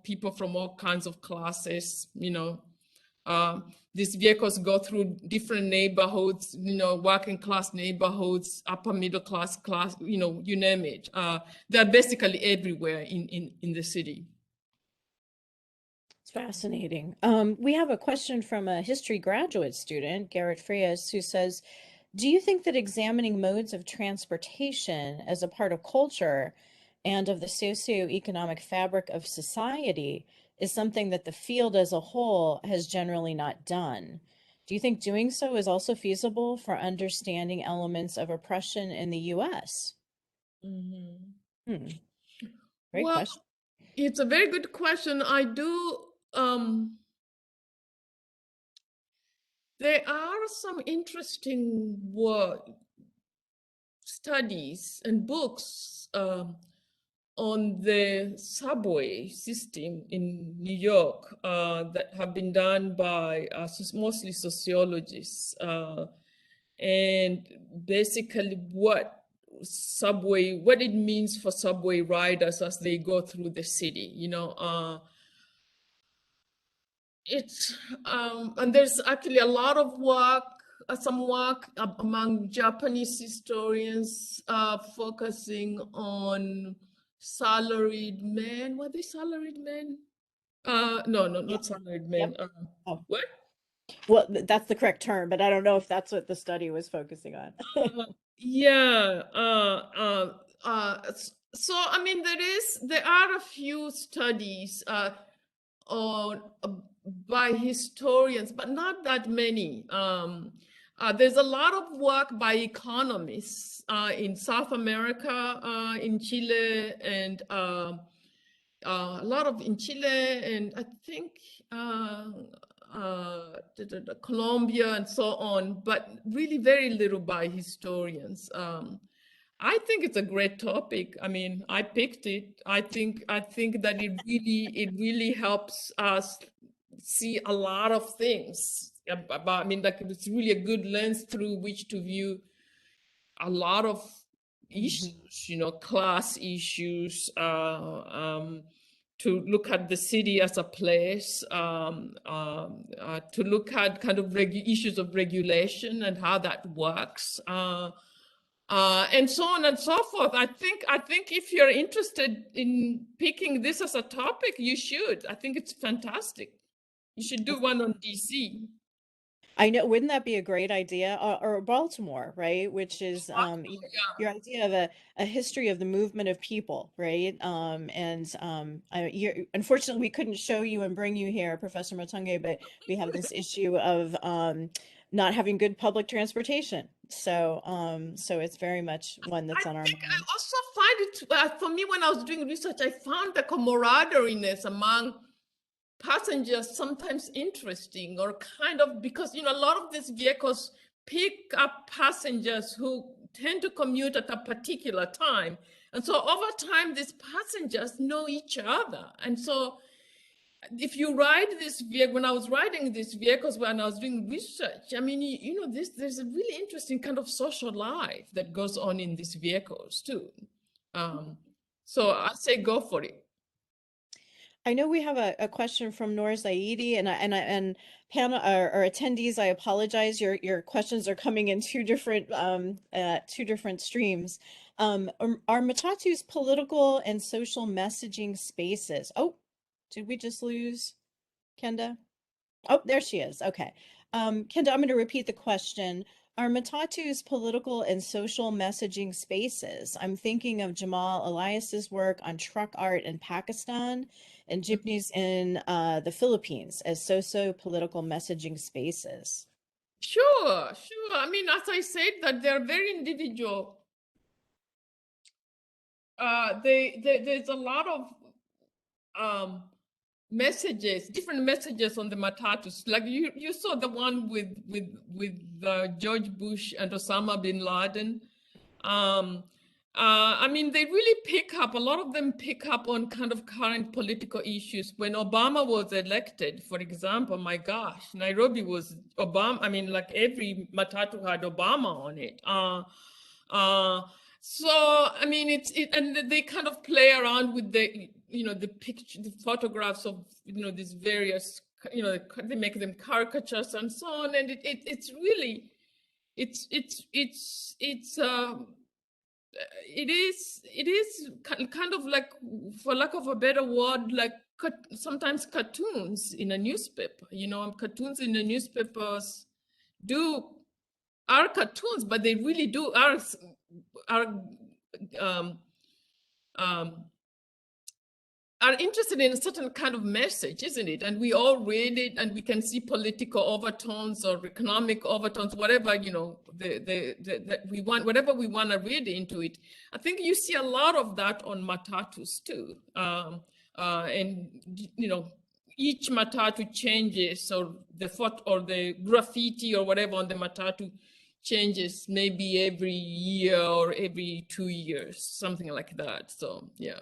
people from all kinds of classes. These vehicles go through different neighborhoods, working class neighborhoods, upper middle class, you name it. They're basically everywhere in the city. It's fascinating. We have a question from a history graduate student, Garrett Frias, who says, do you think that examining modes of transportation as a part of culture and of the socioeconomic fabric of society is something that the field as a whole has generally not done? Do you think doing so is also feasible for understanding elements of oppression in the U.S.? Great Well, question. it's a very good question. I do. There are some interesting studies and books on the subway system in New York that have been done by mostly sociologists, and basically what it means for subway riders as they go through the city, and there's actually a lot of work, some work among Japanese historians focusing on salaried men. Were they salaried men? No, not salaried men. Yep. Oh. What? Well, that's the correct term, but I don't know if that's what the study was focusing on. Yeah. So I mean, there are a few studies on by historians, but not that many. There's a lot of work by economists in South America, in Chile, and a lot of in Chile, and I think Colombia and so on, but really very little by historians. I think it's a great topic. I mean, I picked it. I think that it really helps us see a lot of things about, I mean, like it's really a good lens through which to view a lot of issues, class issues, to look at the city as a place, to look at kind of issues of regulation and how that works, and so on and so forth. I think if you're interested in picking this as a topic, you should. I think it's fantastic. You should do one on DC. I know, wouldn't that be a great idea? Or Baltimore, right? Which is your idea of a history of the movement of people, right? Unfortunately, we couldn't show you and bring you here, Professor Mutongi, but we have this issue of not having good public transportation. So it's very much one that's on our mind. I also find it, for me, when I was doing research, I found the camaraderie among passengers sometimes interesting, or kind of, because a lot of these vehicles pick up passengers who tend to commute at a particular time, and so over time these passengers know each other. And so if you ride this vehicle, when I was riding these vehicles when I was doing research, I mean, there's a really interesting kind of social life that goes on in these vehicles too. So I say go for it. I know we have a question from Noor Zaidi, and panel or attendees, I apologize. Your questions are coming in two different streams. Are Matatus political and social messaging spaces? Oh, did we just lose Kenda? Oh, there she is. Okay. Kenda, I'm going to repeat the question. Are Matatus political and social messaging spaces? I'm thinking of Jamal Elias's work on truck art in Pakistan and jeepneys in the Philippines as socio-political messaging spaces. Sure. I mean, as I said, that they're very individual. There's a lot of different messages on the Matatus. Like you saw the one with George Bush and Osama bin Laden. I mean, they really a lot of them pick up on kind of current political issues. When Obama was elected, for example, my gosh, Nairobi was Obama. I mean, like every Matatu had Obama on it. So, I mean, and they kind of play around with the photographs of, these various, they make them caricatures and so on. And it's really, it is kind of like, for lack of a better word, like sometimes cartoons in a newspaper. Cartoons in the newspapers are cartoons, but they really are interested in a certain kind of message, isn't it? And we all read it, and we can see political overtones or economic overtones, whatever, we want, whatever we want to read into it. I think you see a lot of that on Matatus too. And, each Matatu changes, or the photo or the graffiti or whatever on the Matatu changes maybe every year or every 2 years, something like that. So, yeah.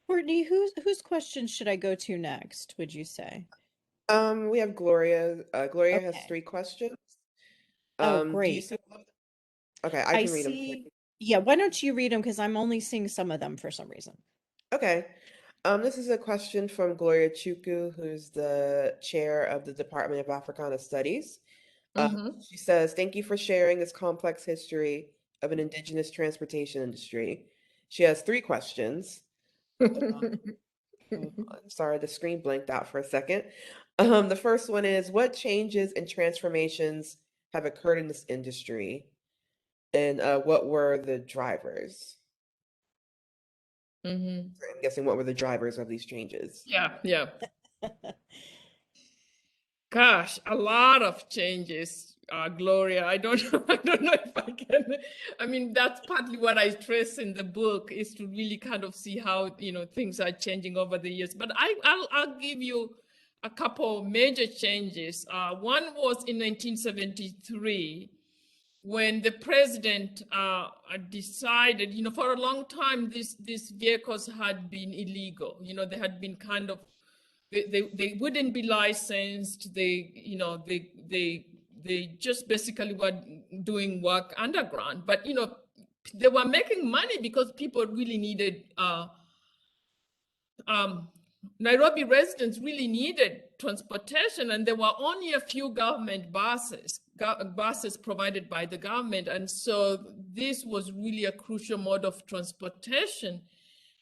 Courtney, whose question should I go to next, would you say? We have Gloria. Gloria has Okay. 3 questions. Oh, Do you great. see all of them? Okay, I I can read them. see. Yeah, why don't you read them? Because I'm only seeing some of them for some reason. Okay. This is a question from Gloria Chukwu, who's the chair of the Department of Africana Studies. She says, thank you for sharing this complex history of an indigenous transportation industry. She has 3 questions. I'm sorry, the screen blanked out for a second. The first one is, what changes and transformations have occurred in this industry? And what were the drivers? I'm guessing what were the drivers of these changes? Yeah, yeah. Gosh, a lot of changes, Gloria. I don't know. I don't know if I can. I mean, that's partly what I stress in the book is to really kind of see how things are changing over the years. But I'll give you a couple major changes. One was in 1973 when the president decided. For a long time, these vehicles had been illegal. They had been kind of they wouldn't be licensed. They just basically were doing work underground. But they were making money because people really needed Nairobi residents really needed transportation, and there were only a few government buses provided by the government. And so this was really a crucial mode of transportation.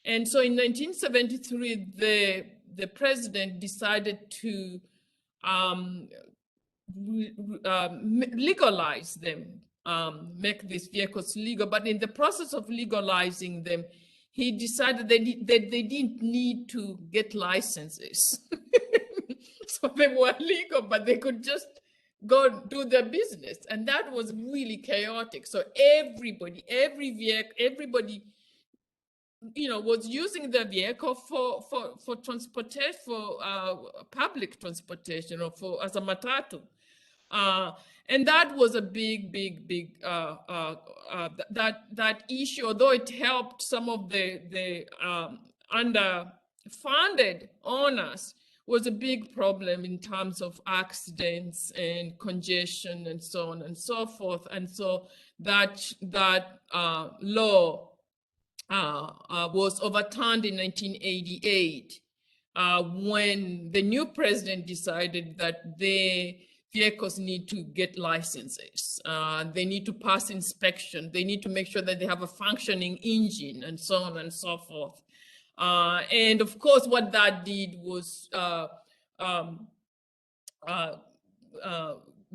And so in 1973, the president decided to legalize them, make these vehicles legal. But in the process of legalizing them, he decided that they didn't need to get licenses. So they were legal, but they could just go do their business. And that was really chaotic. So everybody was using the vehicle for transportation, for public transportation, or as a matatu. And that was a big that issue. Although it helped some of the underfunded owners, was a big problem in terms of accidents and congestion and so on and so forth. And so that law was overturned in 1988 when the new president decided that the vehicles need to get licenses. They need to pass inspection. They need to make sure that they have a functioning engine and so on and so forth. And of course, what that did was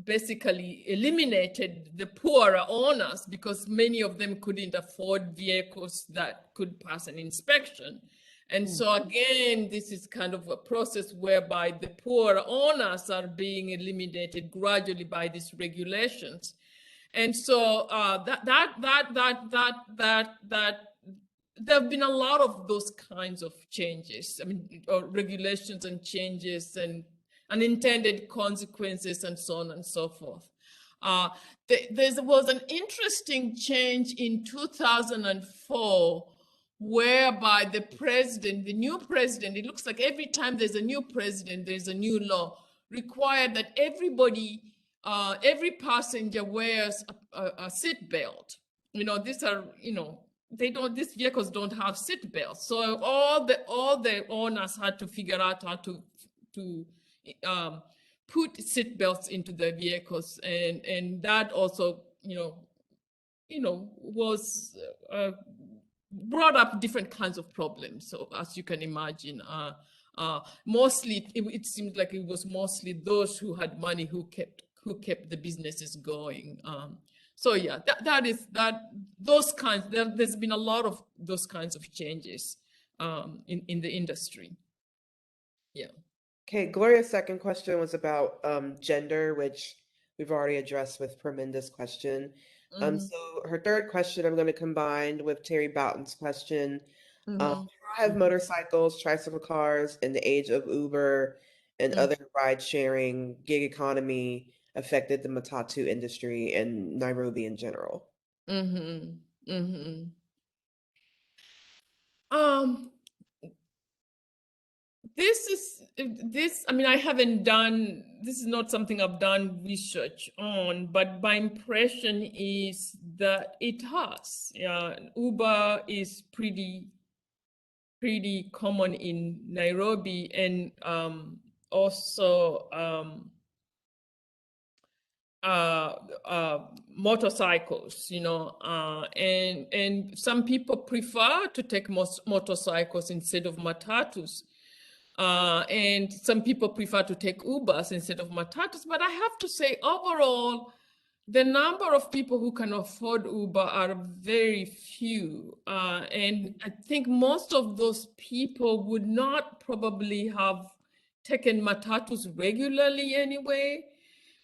basically eliminated the poorer owners because many of them couldn't afford vehicles that could pass an inspection. And so again, this is kind of a process whereby the poor owners are being eliminated gradually by these regulations. And so there have been a lot of those kinds of changes. I mean, regulations and changes and unintended consequences and so on and so forth. There was an interesting change in 2004 whereby the new president, it looks like every time there's a new president, there's a new law, required that everybody, every passenger wears a seat belt. These are, these vehicles don't have seat belts. So all the owners had to figure out how to put seat belts into the vehicles. And that also, was brought up different kinds of problems. So as you can imagine, mostly it seemed like it was mostly those who had money who kept the businesses going. So yeah, there's been a lot of those kinds of changes in the industry. Yeah. Okay, Gloria's second question was about gender, which we've already addressed with Perminda's question. So her third question I'm going to combine with Terry Boughton's question. How have motorcycles, tricycle cars, and the age of Uber and other ride-sharing gig economy affected the Matatu industry and Nairobi in general? I mean, I haven't done, this is not something I've done research on, but my impression is that it has. Uber is pretty common in Nairobi, and also motorcycles, and some people prefer to take motorcycles instead of Matatus. And some people prefer to take Ubers instead of Matatus. But I have to say, overall, the number of people who can afford Uber are very few. And I think most of those people would not probably have taken Matatus regularly anyway.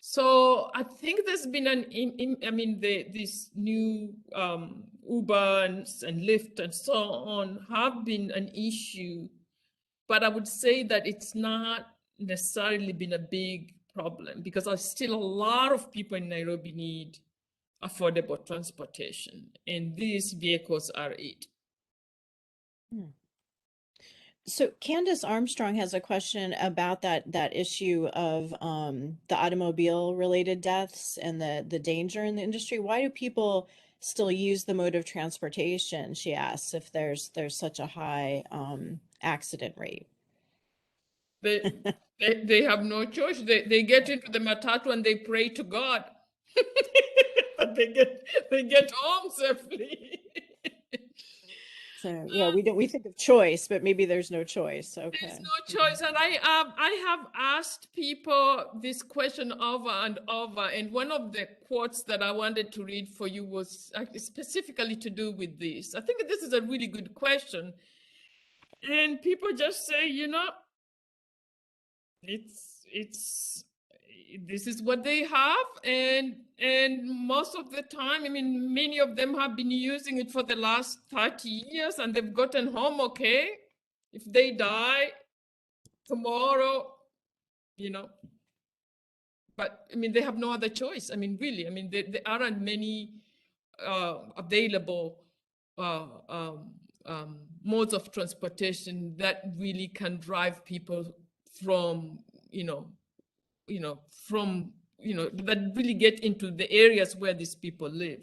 So I think there's been this new Uber and Lyft and so on have been an issue, but I would say that it's not necessarily been a big problem because there's still a lot of people in Nairobi need affordable transportation, and these vehicles are it. So Candace Armstrong has a question about that issue of the automobile related deaths and the danger in the industry. Why do people still use the mode of transportation? She asks, if there's such a high accident rate. They have no choice. They get into the Matatu and they pray to God that they get home safely. So yeah, we think of choice, but maybe there's no choice. Okay. There's no choice. And I have asked people this question over and over. And one of the quotes that I wanted to read for you was specifically to do with this. I think this is a really good question. And people just say, this is what they have, and most of the time, I mean, many of them have been using it for the last 30 years and they've gotten home okay. If they die tomorrow, but I mean, they have no other choice. I mean, really, I mean, there aren't many available modes of transportation that really can drive people from, that really get into the areas where these people live.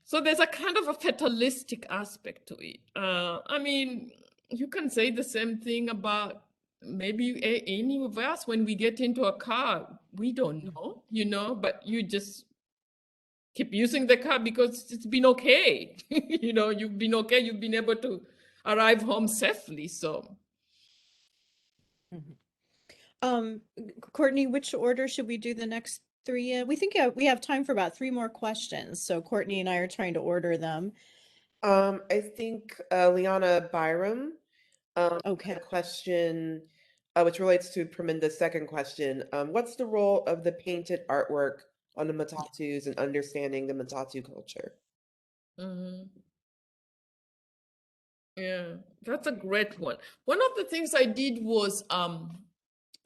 So there's a kind of a fatalistic aspect to it. I mean, you can say the same thing about maybe any of us. When we get into a car, we don't know, but you just keep using the car because it's been okay. You've been okay. You've been able to arrive home safely. So. Courtney, which order should we do the next three in? We think we have time for about 3 more questions. So Courtney and I are trying to order them. I think Liana Byram Okay. had a question which relates to Praminda's second question. What's the role of the painted artwork on the Matatus and understanding the Matatu culture? Yeah, that's a great one. One of the things I did was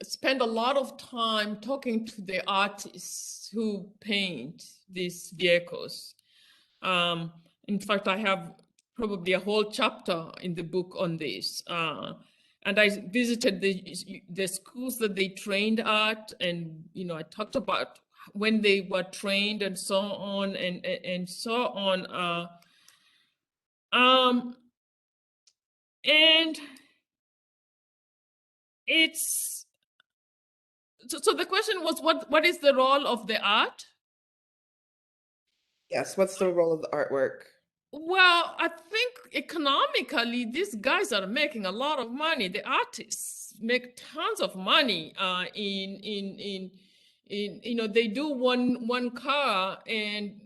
spend a lot of time talking to the artists who paint these vehicles. In fact, I have probably a whole chapter in the book on this. And I visited the schools that they trained at, and I talked about when they were trained and so on and so on. And it's so the question was, what is the role of the art? Yes, what's the role of the artwork? Well, I think economically, these guys are making a lot of money. The artists make tons of money. They do one car, and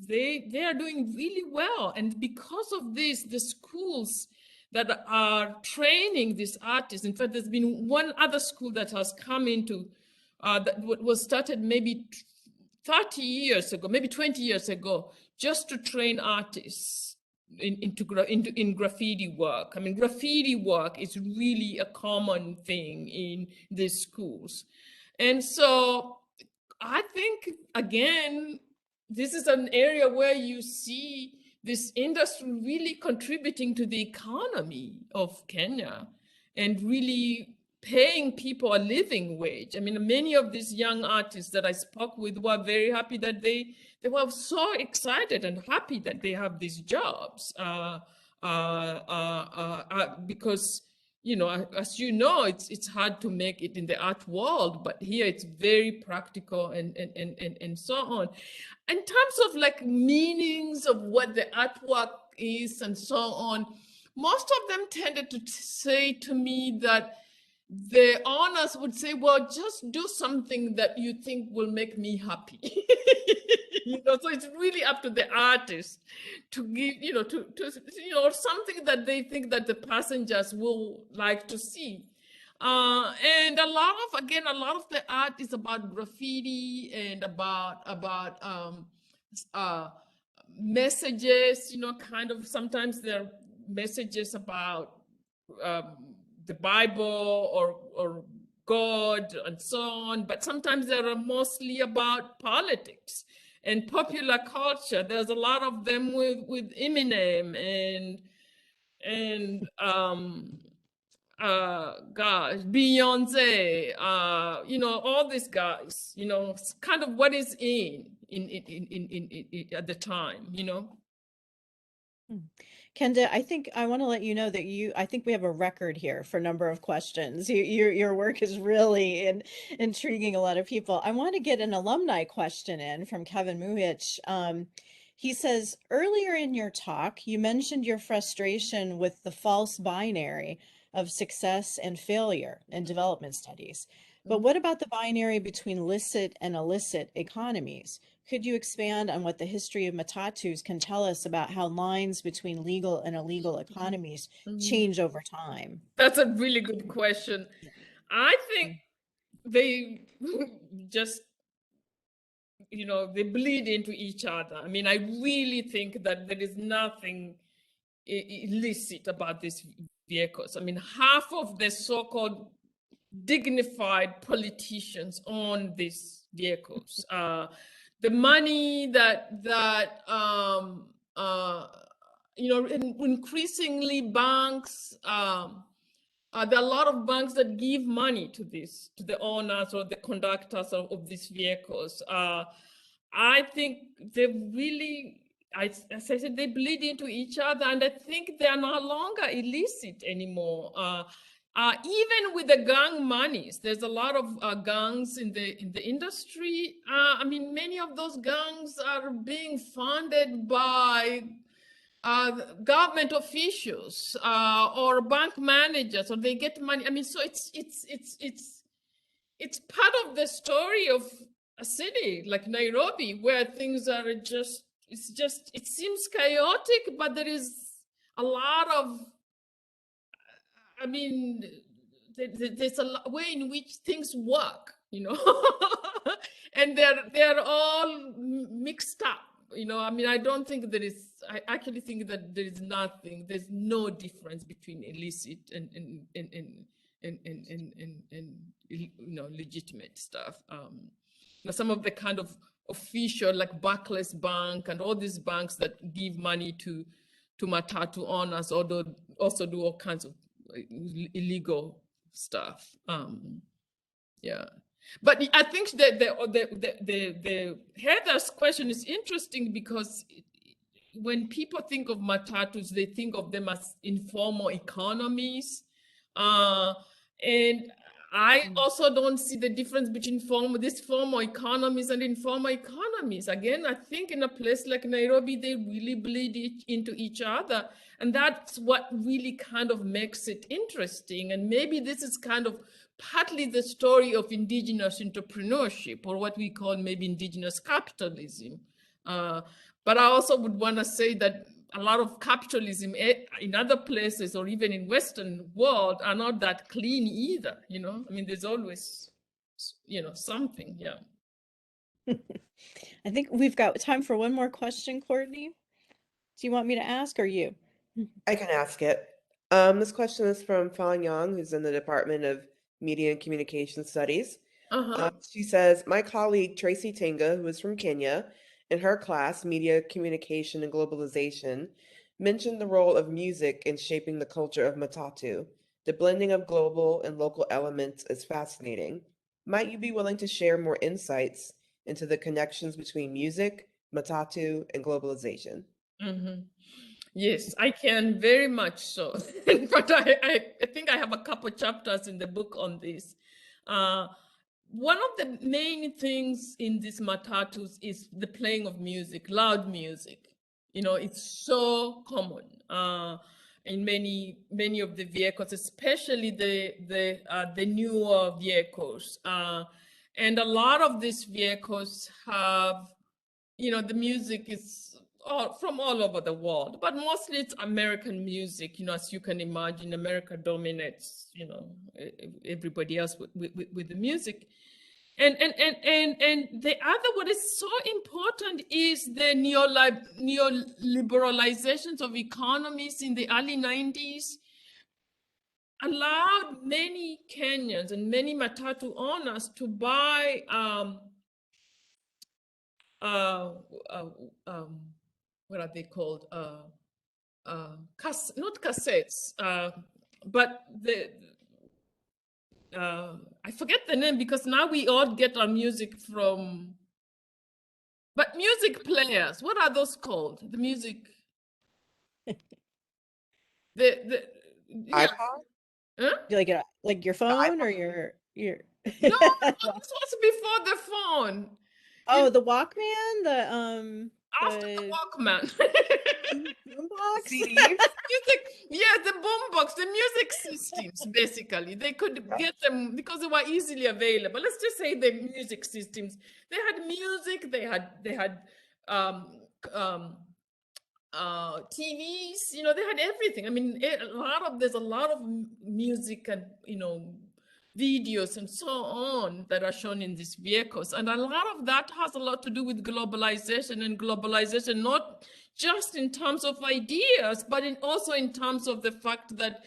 they are doing really well. And because of this, the schools that are training these artists. In fact, there's been one other school that has come into that was started maybe 30 years ago, maybe 20 years ago, just to train artists in graffiti work. I mean, graffiti work is really a common thing in these schools. And so I think, again, this is an area where you see this industry really contributing to the economy of Kenya and really paying people a living wage. I mean, many of these young artists that I spoke with were very happy that they were so excited and happy that they have these jobs because, you know, as you know, it's hard to make it in the art world, but here it's very practical and so on. In terms of like meanings of what the artwork is and so on, most of them tended to say to me that the owners would say, well, just do something that you think will make me happy. You know, so it's really up to the artist to give, you know, to something that they think that the passengers will like to see. And a lot of the art is about graffiti and about messages, you know, kind of sometimes there are messages about the Bible or God and so on, but sometimes they are mostly about politics and popular culture. There's a lot of them with Eminem and gosh, Beyonce, you know, all these guys, you know, it's kind of what is in at the time, you know. Kenda, I think I want to let you know that I think we have a record here for number of questions. Your work is really intriguing a lot of people. I want to get an alumni question in from Kevin Muhich. He says, earlier in your talk, you mentioned your frustration with the false binary of success and failure in development studies. But what about the binary between licit and illicit economies? Could you expand on what the history of Matatus can tell us about how lines between legal and illegal economies change over time? That's a really good question. I think they just, you know, they bleed into each other. I mean, I really think that there is nothing illicit about these vehicles. I mean, half of the so-called dignified politicians own these vehicles. The money you know, increasingly banks, there are a lot of banks that give money to the owners or the conductors of these vehicles. I think they really, as I said, they bleed into each other, and I think they are no longer illicit anymore. Even with the gang monies, there's a lot of gangs in the industry. I mean, many of those gangs are being funded by government officials or bank managers, or they get money. I mean, so it's part of the story of a city like Nairobi, where things are it seems chaotic, but there is a lot of, I mean, there's a way in which things work, you know, and they're all mixed up, you know. I mean, I don't think there is. I actually think that there is nothing. There's no difference between illicit and you know, legitimate stuff. Now some of the kind of official, like Barclays Bank and all these banks that give money to Matatu owners, also do all kinds of illegal stuff. Yeah, but I think that the Heather's question is interesting, because when people think of Matatus, they think of them as informal economies, and I also don't see the difference between these formal economies and informal economies. Again, I think in a place like Nairobi, they really bleed into each other. And that's what really kind of makes it interesting. And maybe this is kind of partly the story of indigenous entrepreneurship, or what we call maybe indigenous capitalism. But I also would want to say that a lot of capitalism in other places, or even in Western world, are not that clean either, you know. I mean, there's always, you know, something. Yeah. I think we've got time for one more question, Courtney. Do you want me to ask, or you? I can ask it. This question is from Fang Yang, who's in the Department of Media and Communication Studies. She says, my colleague Tracy Tenga, who is from Kenya, in her class, Media, Communication, and Globalization, mentioned the role of music in shaping the culture of Matatu. The blending of global and local elements is fascinating. Might you be willing to share more insights into the connections between music, Matatu, and globalization? Yes, I can very much so. In fact, I think I have a couple chapters in the book on this. One of the main things in these matatus is the playing of music, loud music. You know, it's so common in many of the vehicles, especially the newer vehicles. And a lot of these vehicles have, you know, the music is from all over the world, but mostly it's American music. You know, as you can imagine, America dominates, you know, everybody else with the music. And the other what is so important is the neoliberalizations of economies in the early 90s allowed many Kenyans and many Matatu owners to buy what are they called? Not cassettes, but I forget the name because now we all get our music from, but music players, what are those called? The music, the yeah. iPod? Huh? Like your phone or your No, this was before the phone. You Oh, the Walkman, after the the Walkman. boombox. CDs? Music, yeah, the boombox, the music systems, basically. They could get them because they were easily available. Let's just say the music systems. They had music, they had um, um, TVs, you know, they had everything. I mean, there's a lot of music and, you know, videos and so on that are shown in these vehicles. And a lot of that has a lot to do with globalization, and globalization, not just in terms of ideas, but also in terms of the fact that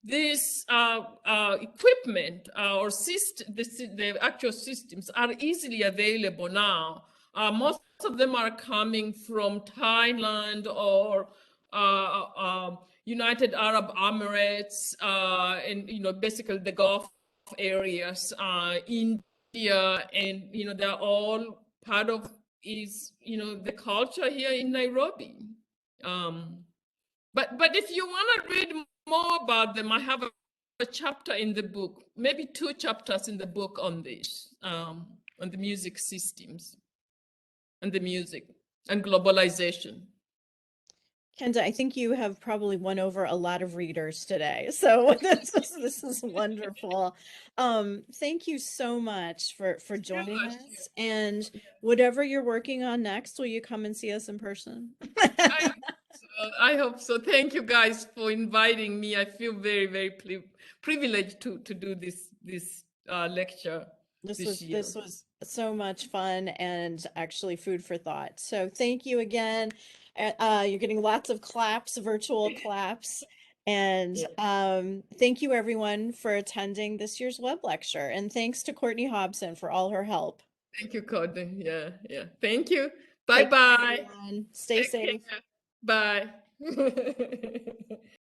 this equipment or the actual systems are easily available now. Most of them are coming from Thailand or United Arab Emirates, and, you know, basically the Gulf areas, India, and, you know, they're all part of you know, the culture here in Nairobi. But if you want to read more about them, I have a chapter in the book, maybe 2 chapters in the book on this, on the music systems and the music and globalization. Kenda, I think you have probably won over a lot of readers today. So this is wonderful. Thank you so much for joining us. And whatever you're working on next, will you come and see us in person? I hope so. Thank you guys for inviting me. I feel very, very privileged to do this lecture this year. This was so much fun and actually food for thought. So thank you again. You're getting lots of claps, virtual claps. And thank you everyone for attending this year's Webb Lecture. And thanks to Courtney Hobson for all her help. Thank you, Courtney. Yeah. Thank you. Take care, Bye-bye. everyone. Stay safe. Bye.